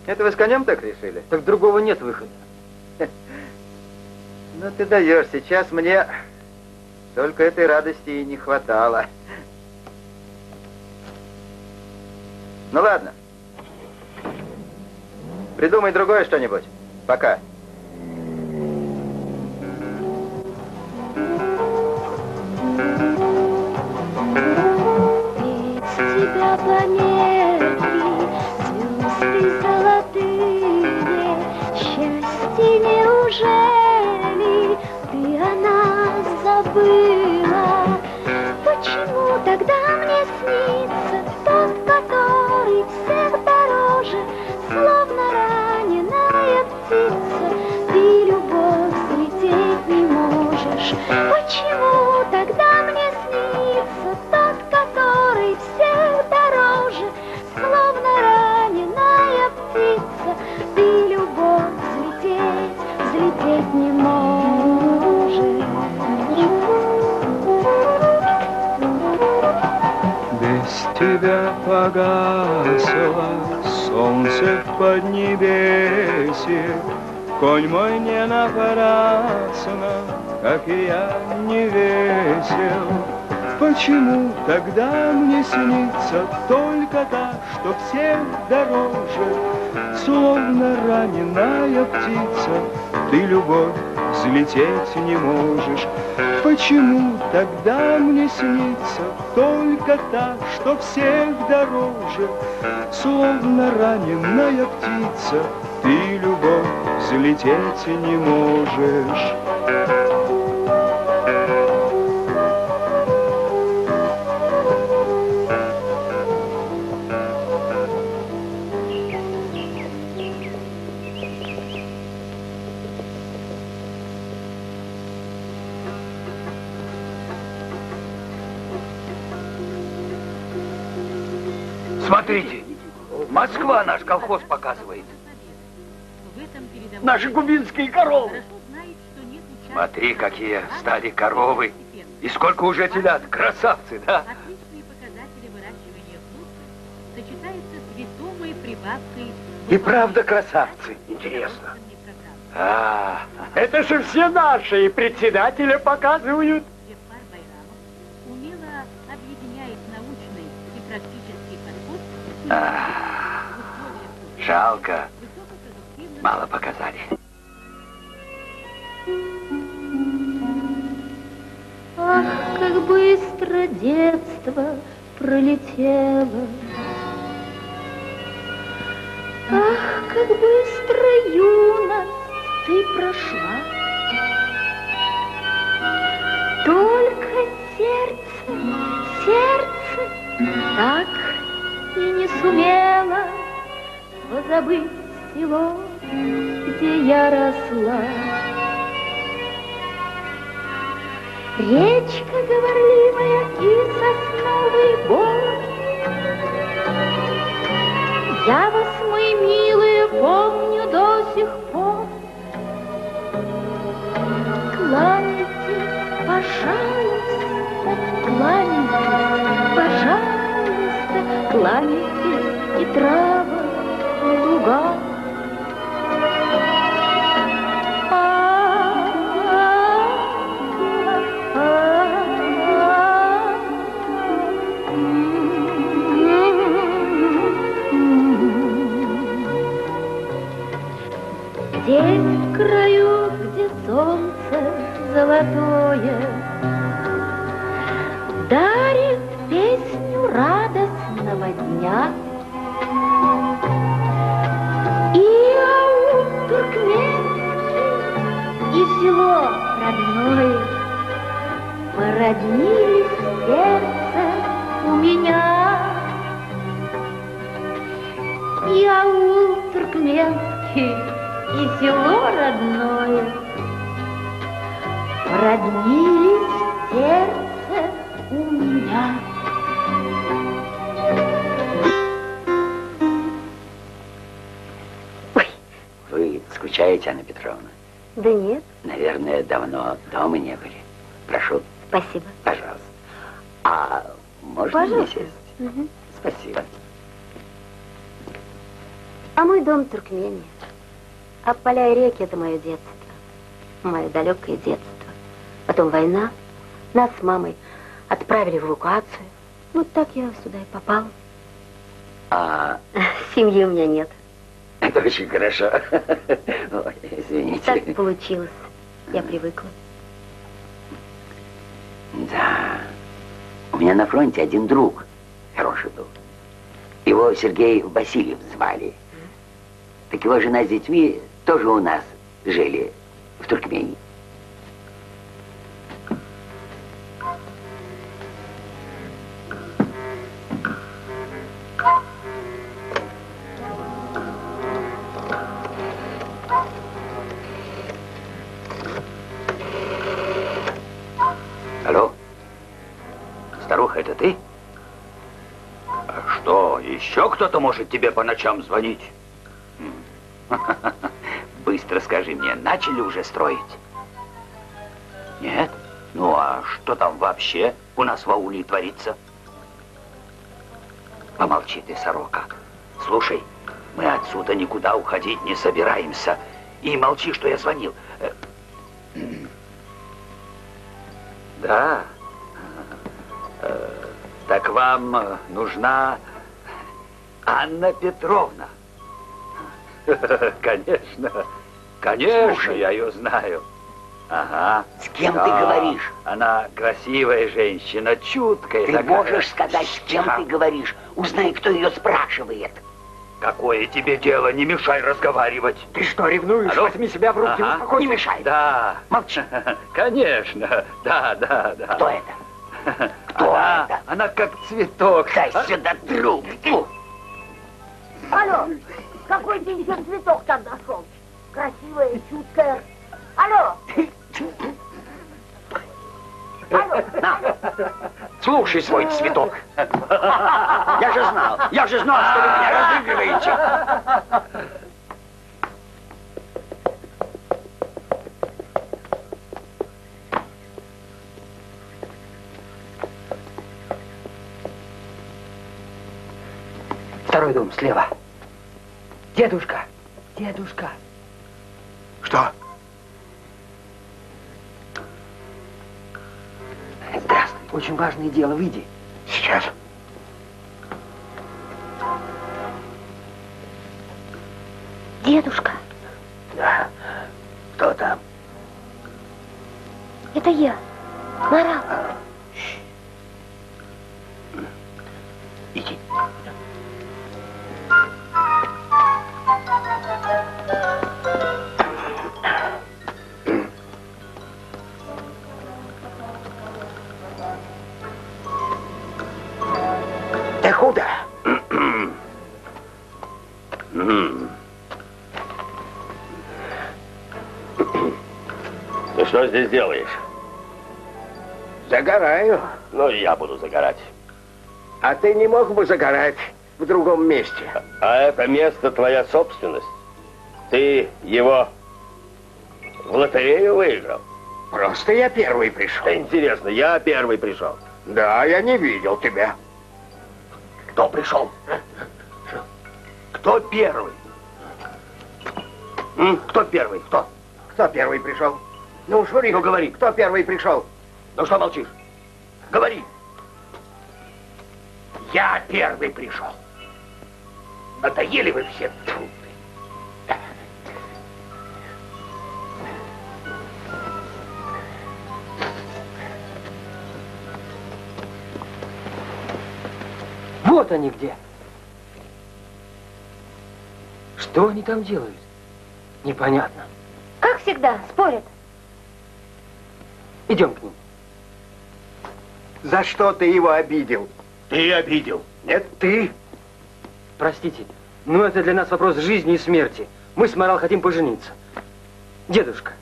Это вы с конем так решили? Так другого нет выхода. Ну ты даешь, сейчас мне только этой радости и не хватало. Ну ладно. Придумай другое что-нибудь. Пока. Тебя планеты, звезды золотые, счастье неужели ты о нас забыла? Почему тогда мне снится тот, который всех дороже, словно раненая птица, ты любовь взлететь не можешь? Почему тогда мне снится тот, который всех дороже, словно раненая птица, ты любовь взлететь не можешь? Без тебя погасло солнце в поднебесье, конь мой не напрасно, как и я, не весел. Почему тогда мне снится только та, что всех дороже? Словно раненая птица, ты, любовь, взлететь не можешь. Почему тогда мне снится только та, что всех дороже? Словно раненая птица, ты, любовь, взлететь не можешь. Смотрите, Москва наш колхоз показывает. Наши кубинские коровы. Смотри, какие стали коровы. И сколько уже телят. Красавцы, да? И правда красавцы. Интересно. Это же все наши, и председателя показывают. Жалко. Мало показали. Ах, как быстро детство пролетело. Ах, как быстро юность ты прошла. Только сердце так и не сумела позабыть село, где я росла. Речка говорливая и сосновый бор. Я вас, мои милые, помню до сих пор. Кланяйтесь, пожалуйста, кланяйтесь, пожалуйста, кланяйтесь и травы, луга. Здесь, в краю, где солнце золотое дарит песню радостного дня, и аул туркменский, и село родное породнились в сердце у меня. И аул туркменский, и село родное роднились в сердце у меня. Ой, вы скучаете, Анна Петровна? Да нет. Наверное, давно дома не были. Прошу. Спасибо. Пожалуйста. А можно мне сесть? Угу. Спасибо. А мой дом в Туркмении. А поля и реки — это мое детство. Мое далекое детство. Потом война. Нас с мамой отправили в эвакуацию. Вот так я сюда и попал. А... Семьи у меня нет. Это очень хорошо. Ой, извините. Так получилось. Я привыкла. Да. У меня на фронте один друг хороший был. Его Сергей Васильев звали. Так его жена с детьми тоже у нас жили в Туркмении. Алло? Старуха, это ты? А что, еще кто-то может тебе по ночам звонить? Быстро скажи мне, начали уже строить? Нет? Ну а что там вообще у нас в ауле творится? Помолчи ты, сорока. Слушай, мы отсюда никуда уходить не собираемся. И молчи, что я звонил. Да. Так вам нужна Анна Петровна? Конечно, конечно, Слушай. я ее знаю. Ага. С кем Да, ты говоришь? Она красивая женщина, чуткая Ты такая. можешь сказать, с кем ты говоришь? Узнай, кто ее спрашивает. Какое тебе дело? Не мешай разговаривать. Ты что, ревнуешь? Алло? Возьми себя в руки, Ага. успокойся. Не мешай. Да. Молчи. Конечно. Да. Кто это? Кто это? Она как цветок. Дай сюда трубку. Алло, какой ты еще цветок там нашел? Красивая, чуткая. Алло. Алло. На, слушай свой цветок. Я же знал, что вы меня разыгрываете. Второй дом слева. Дедушка, дедушка. Что? Здравствуй, очень важное дело, выйди. Сейчас. Дедушка, Да. Кто там? это я, Марал. Иди. Ты куда? Ты что здесь делаешь? Загораю. Ну, и я буду загорать. А ты не мог бы загорать в другом месте? А это место твоя собственность? Ты его в лотерею выиграл? Просто я первый пришел. Да интересно, я первый пришел. Да, я не видел тебя. Кто пришел? Кто первый? Кто первый? Кто? Кто первый пришел? Ну, Шурик, Ну, говори. кто первый пришел? Ну что молчишь? Говори. Я первый пришел. Надоели вы все. Тьфу. Вот они где. Что они там делают? Непонятно. Как всегда, спорят. Идем к ним. За что ты его обидел? Ты обидел. Нет, ты. Простите, но это для нас вопрос жизни и смерти. Мы с Марал хотим пожениться. Дедушка,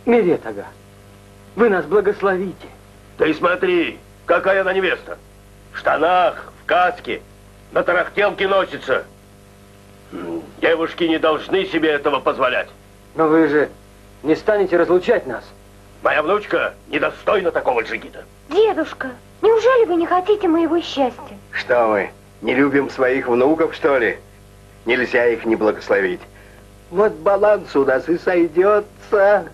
Мерет ага, вы нас благословите. Ты смотри, какая она невеста. В штанах, в каске, на тарахтелке носится. Девушки не должны себе этого позволять. Но вы же не станете разлучать нас. Моя внучка недостойна такого джигита. Дедушка, неужели вы не хотите моего счастья? Что мы, не любим своих внуков, что ли? Нельзя их не благословить. Вот баланс у нас и сойдется.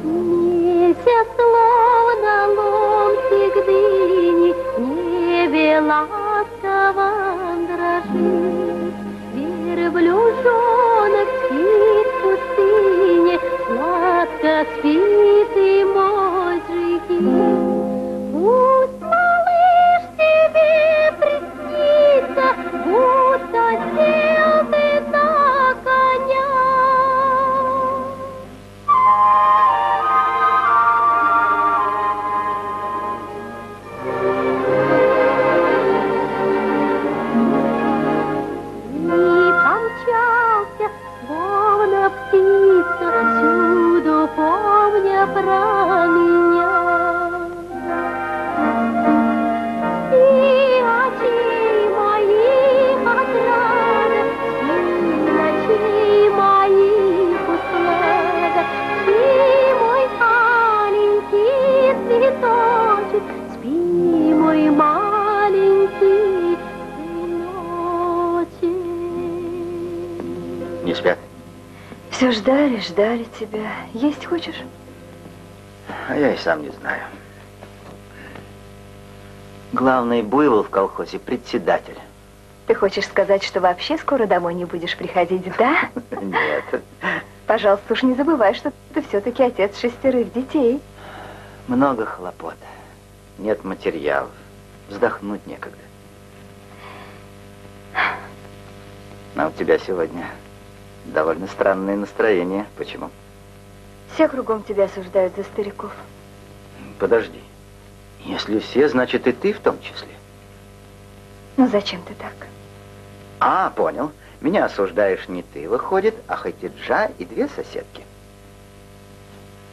Месяц словно ломтик дыни, в небе ласково дрожит. Верблюжонок спит в пустыне, сладко спит и мой джигит. Пусть малыш тебе приснится, будто сел ты на коня. И помчался, словно птица, всюду помня про Все ждали тебя. Есть хочешь? А я и сам не знаю. Главный буйвол в колхозе — председатель. Ты хочешь сказать, что вообще скоро домой не будешь приходить, да? Нет. Пожалуйста, уж не забывай, что ты все-таки отец 6 детей. Много хлопот. Нет материалов. Вздохнуть некогда. А у тебя сегодня довольно странное настроение. Почему? Все кругом тебя осуждают за стариков. Подожди. Если все, значит и ты в том числе. Ну зачем ты так? А, понял. Меня осуждаешь не ты, выходит, а Хатиджа и 2 соседки.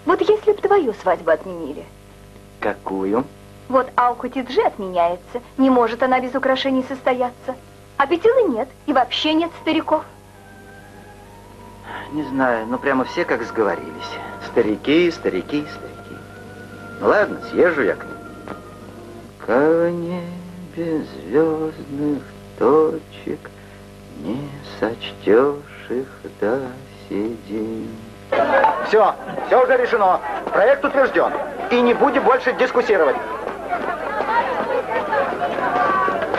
Вот если б твою свадьбу отменили. Какую? Вот а у Хатиджи отменяется. Не может она без украшений состояться. А Петилы нет. И вообще нет стариков. Не знаю, но прямо все как сговорились. Старики, старики, старики. Ну ладно, съезжу я к ним. В небе звездных точек не сочтешь их до седин. Все уже решено. Проект утвержден. И не будем больше дискуссировать.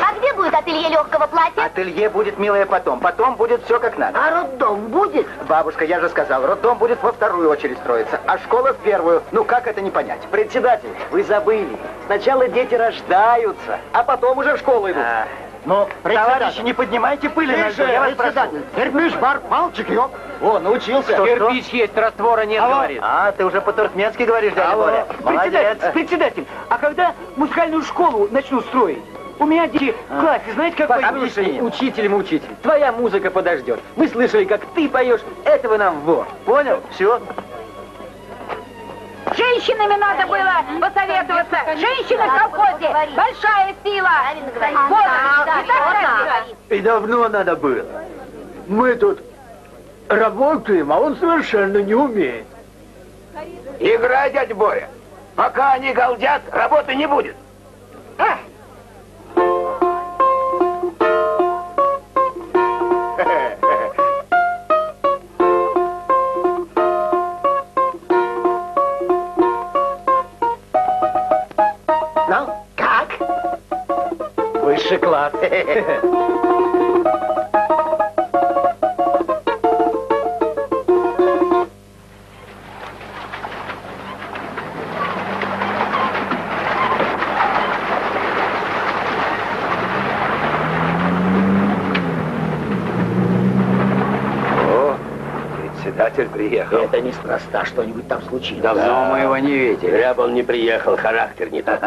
А где будет ателье легкого платья? Ателье будет, милая, потом. Потом будет все как надо. А роддом будет? Бабушка, я же сказал, роддом будет во вторую очередь строиться, а школа в первую. Ну как это не понять? Председатель, вы забыли. Сначала дети рождаются, а потом уже в школу идут. Ну, товарищи, не поднимайте пыли на льду, я вас прошу. Кирпич, бар, мальчик, ёп. О, научился. Кирпич есть, раствора нет, говорит. А, ты уже по-туркменски говоришь, дядя Боря. Молодец. Председатель, а когда музыкальную школу начнут строить? У меня дети в классе, знаете, как поют? Объясни, учитель. Твоя музыка подождет. Мы слышали, как ты поешь, этого нам во. Понял? Все. С женщинами надо было посоветоваться. Женщины в колхозе — большая сила. И давно надо было. Мы тут работаем, а он совершенно не умеет. Играй, дядя Боря. Пока они галдят, работы не будет. Ну, как? Высший класс. Председатель приехал. Это неспроста, что-нибудь там случилось. Давно мы его не видели. Зря бы он не приехал, характер не тот.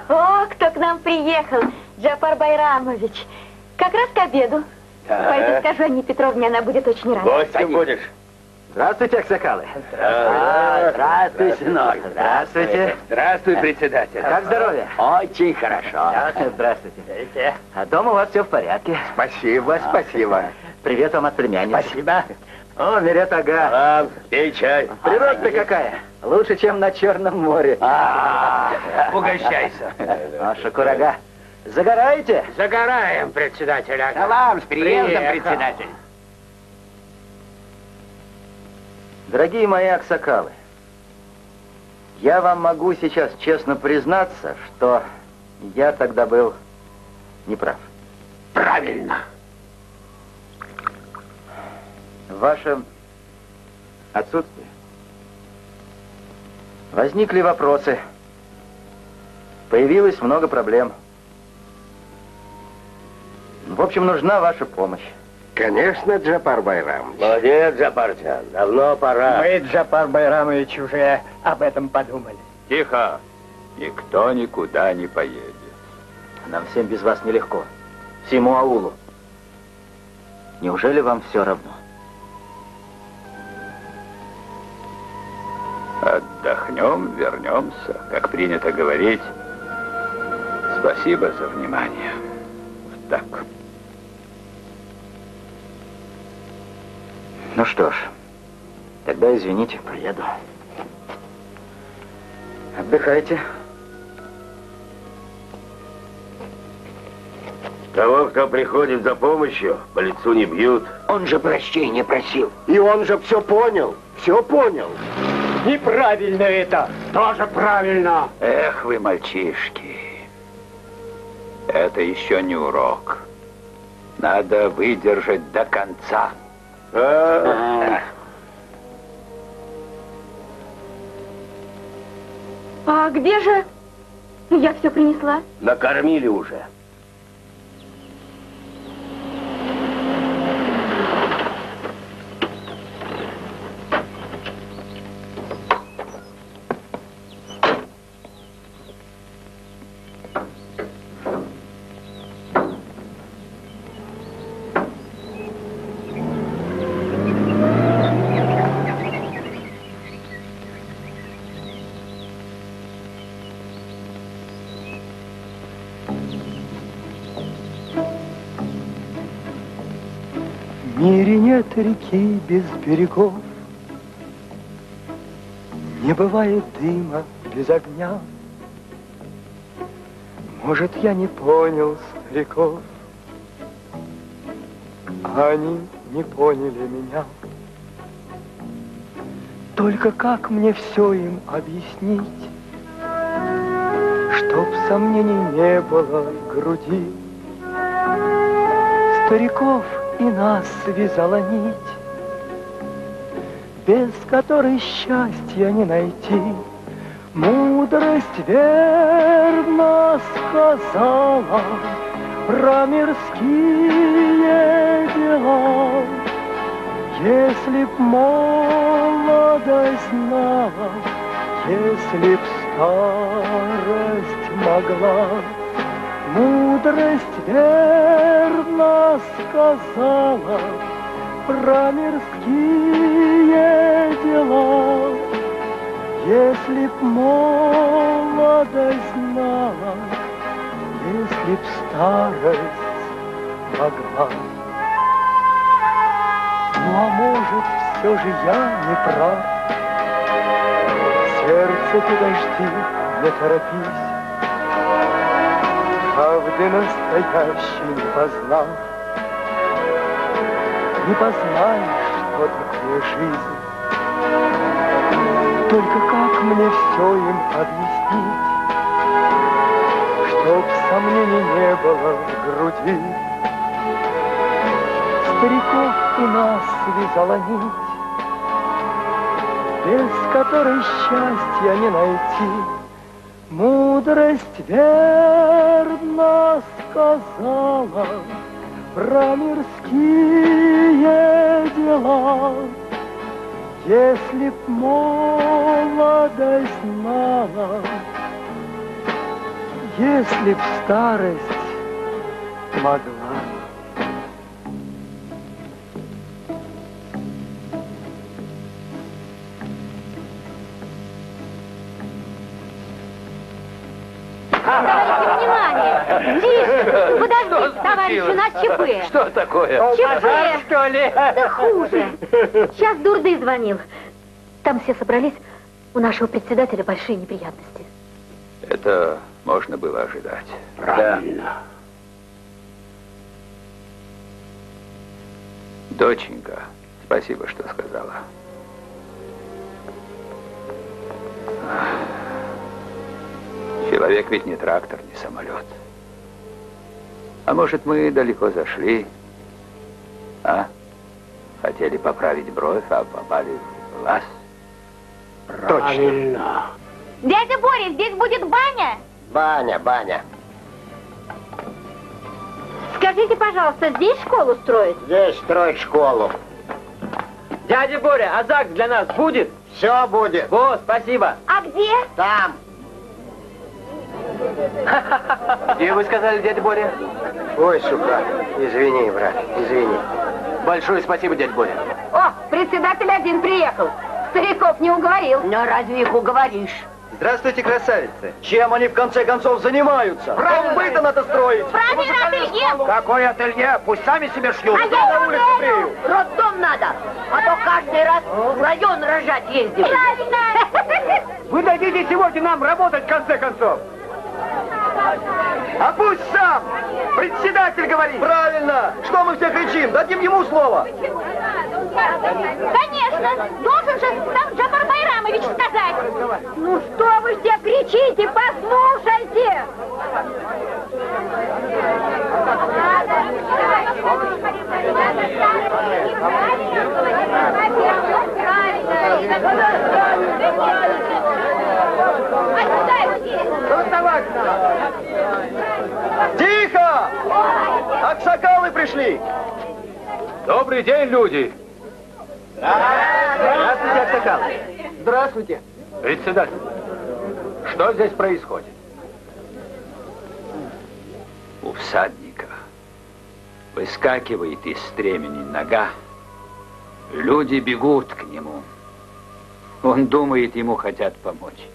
О, кто к нам приехал? Джапар Байрамович. Как раз к обеду. Пойду скажу Анне Петровне, она будет очень рада. Гостем будешь? Здравствуйте, аксакалы. Здравствуй, сынок. Здравствуйте. Здравствуй, председатель. Как здоровье? Очень хорошо. Здравствуйте. А дома у вас все в порядке? Спасибо, спасибо. Привет вам от племянницы. Спасибо. О, Мирет ага. Пей чай. Природа-то какая? Лучше, чем на Черном море. Угощайся. А, Шакурага, загораете? Загораем, председатель. А вам с приездом, председатель. Дорогие мои аксакалы, я вам могу сейчас честно признаться, что я тогда был неправ. Правильно. В вашем отсутствии возникли вопросы, появилось много проблем. В общем, нужна ваша помощь. Конечно, Джапар Байрам. Молодец, Джапарчан. Давно пора. Мы, Джапар Байрамович, уже об этом подумали. Тихо. Никто никуда не поедет. Нам всем без вас нелегко. Всему аулу. Неужели вам все равно? Отдохнем, вернемся, как принято говорить. Спасибо за внимание. Вот так. Ну что ж, тогда извините, поеду. Отдыхайте. Того, кто приходит за помощью, по лицу не бьют. Он же прощения просил. И он же все понял. Все понял. Неправильно это. Тоже правильно. Эх вы, мальчишки. Это еще не урок. Надо выдержать до конца. А где же? Я все принесла. Накормили уже. В мире нет реки без берегов, не бывает дыма без огня. Может, я не понял стариков, а они не поняли меня. Только как мне все им объяснить, чтоб сомнений не было в груди? Стариков и нас связала нить, без которой счастья не найти. Мудрость верно сказала про мирские дела. Если б молодость знала, если б старость могла, мудрость верно сказала про мирские дела. Если б молодость знала, если б старость могла. Ну, а может, все же я не прав. Сердце, подожди, не торопись. Правды настоящей не познав, не познаешь, что такое жизнь. Только как мне все им объяснить, чтоб сомнений не было в груди? Стариков и нас связала нить, без которой счастья не найти. Мудрость верно сказала про мирские дела. Если б молодость знала, если б старость могла. Внимание! Тише! Подожди, товарищ, у нас ЧП. Что такое? ЧП! Что ли? Да хуже. Сейчас Дурды звонил. Там все собрались. У нашего председателя большие неприятности. Это можно было ожидать. Правильно. Доченька, спасибо, что сказала. Человек ведь не трактор, не самолет. А может, мы далеко зашли, а? Хотели поправить бровь, а попали в глаз. Правильно. Дядя Боря, здесь будет баня? Баня, баня. Скажите, пожалуйста, здесь школу строят? Здесь строят школу. Дядя Боря, а ЗАГС для нас будет? Все будет. О, спасибо. А где? Там. Где вы сказали, дядя Боря? Ой, сука, извини, брат, извини. Большое спасибо, дядя Боря. О, председатель один приехал. Стариков не уговорил. Но разве их уговоришь? Здравствуйте, красавицы. Чем они в конце концов занимаются? Быта надо строить. Правильно, ателье. Какое ателье? Пусть сами себе шьют. А я На улице брею. Роддом надо, а то каждый раз в район рожать ездим. Правильно. Вы дадите сегодня нам работать в конце концов. А пусть сам председатель председатель говорит. Правильно. Что мы все кричим? Дадим ему слово. Конечно, должен же сам Джабар Байрамович сказать. Ну что вы все кричите, послушайте. Тихо! Аксакалы пришли. Добрый день, люди. Здравствуйте, Аксакалы. Здравствуйте. Председатель, что здесь происходит? У всадника выскакивает из стремени нога. Люди бегут к нему. Он думает, ему хотят помочь.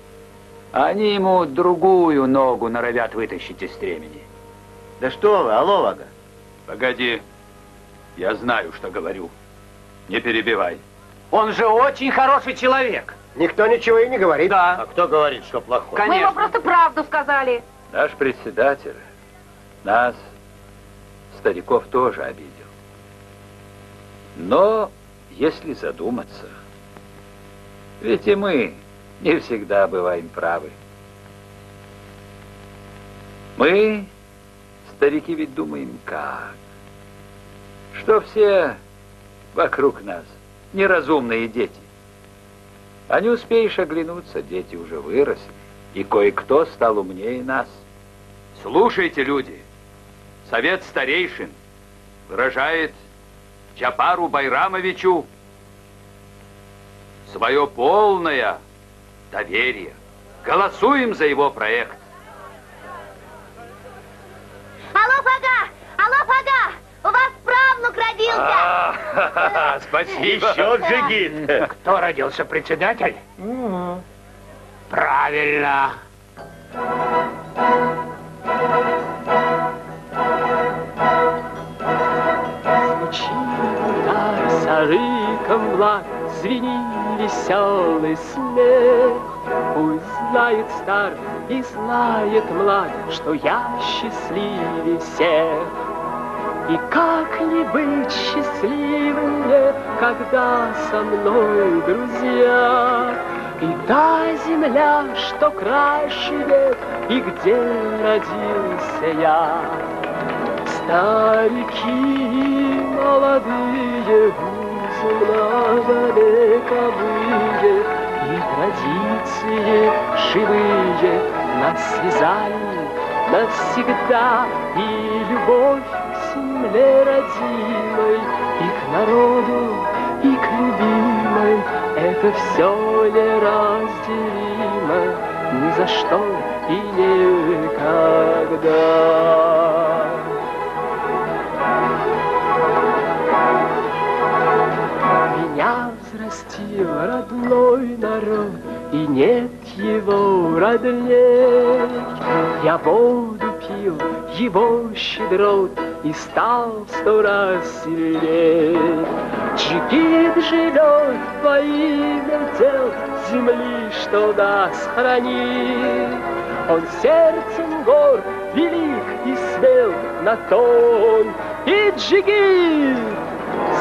Они ему другую ногу норовят вытащить из стремени. Да что вы, алло, Вага. Погоди. Я знаю, что говорю. Не перебивай. Он же очень хороший человек. Никто ничего и не говорит. Да. А кто говорит, что плохой? Мы ему просто правду сказали. Наш председатель нас, стариков, тоже обидел. Но, если задуматься, ведь и мы не всегда бываем правы. Мы, старики, ведь думаем как? Что все вокруг нас неразумные дети. А не успеешь оглянуться, дети уже выросли, и кое-кто стал умнее нас. Слушайте, люди, совет старейшин выражает Джабару Байрамовичу свое полное доверие. Голосуем за его проект. Алло, Фага! Алло, Фага! У вас правнук родился! Спасибо. Еще джигит. Кто родился, председатель? Правильно. Звучит удар за рыком млад, звенит веселый смех. Пусть знает стар и знает млад, что я счастливее всех. И как не быть счастливым мне, когда со мной друзья? И та земля, что край живет, и где родился я. Старики молодые, многовековые, и традиции живые нас связали навсегда, и любовь к земле родимой, и к народу, и к любимой, это все неразделимо, ни за что и никогда. Меня взрастил родной народ, и нет его родней. Я воду пил, его щедрот, и стал в 100 раз сильней. Джигит живет во имя дел земли, что нас хранит. Он сердцем гор велик и смел, на то он и джигит.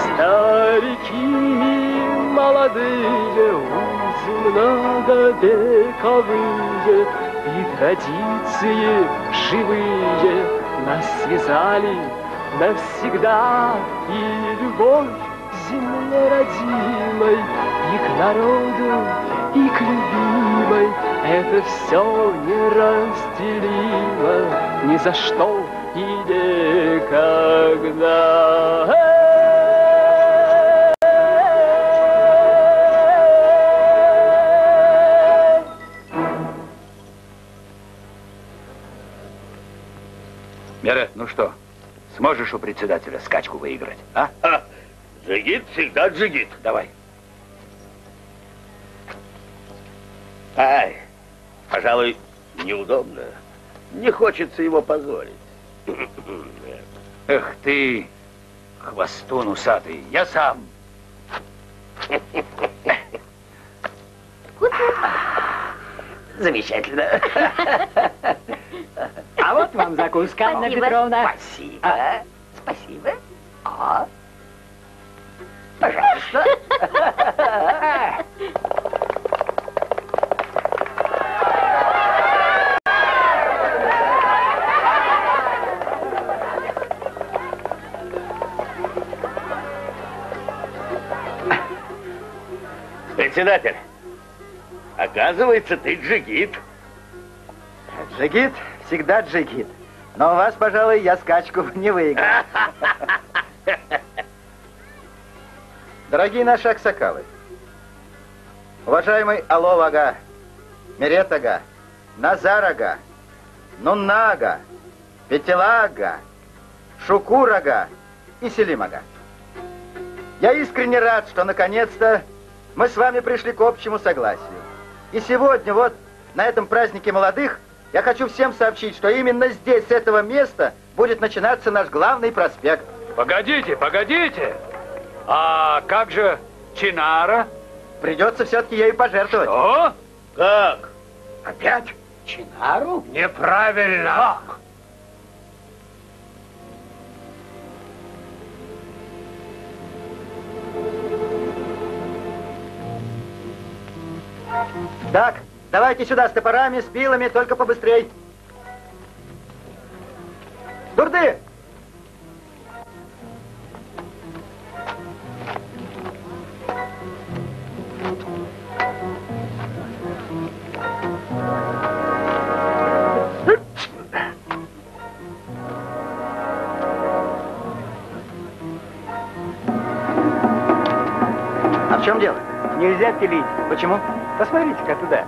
Старики молодые, узы многовековые, и традиции живые нас связали навсегда, и любовь к земле родимой, и к народу, и к любимой, это все неразделимо, ни за что и никогда. Мерет, ну что, сможешь у председателя скачку выиграть, а? Джигит всегда джигит. Давай. Ай, пожалуй, неудобно. Не хочется его позорить. Эх ты, хвостун усатый, я сам. Замечательно. А вот вам закуска, Анна Спасибо. Петровна. Спасибо. Спасибо. Пожалуйста. Председатель, оказывается, ты джигит. Джигит всегда джигит. Но у вас, пожалуй, я скачку не выиграл. Дорогие наши аксакалы, уважаемый Алов ага, Мерет ага, Назар ага, Нунна ага, Петела ага, Шукур ага и Селим ага. Я искренне рад, что наконец-то мы с вами пришли к общему согласию. И сегодня вот на этом празднике молодых я хочу всем сообщить, что именно здесь, с этого места, будет начинаться наш главный проспект. Погодите, погодите. А как же Чинара? Придется все-таки ею пожертвовать. Что? Как? Опять? Чинару? Неправильно. Так, давайте сюда с топорами, с пилами, только побыстрей. Дурды! А в чем дело? Нельзя пилить. Почему? Посмотрите-ка туда.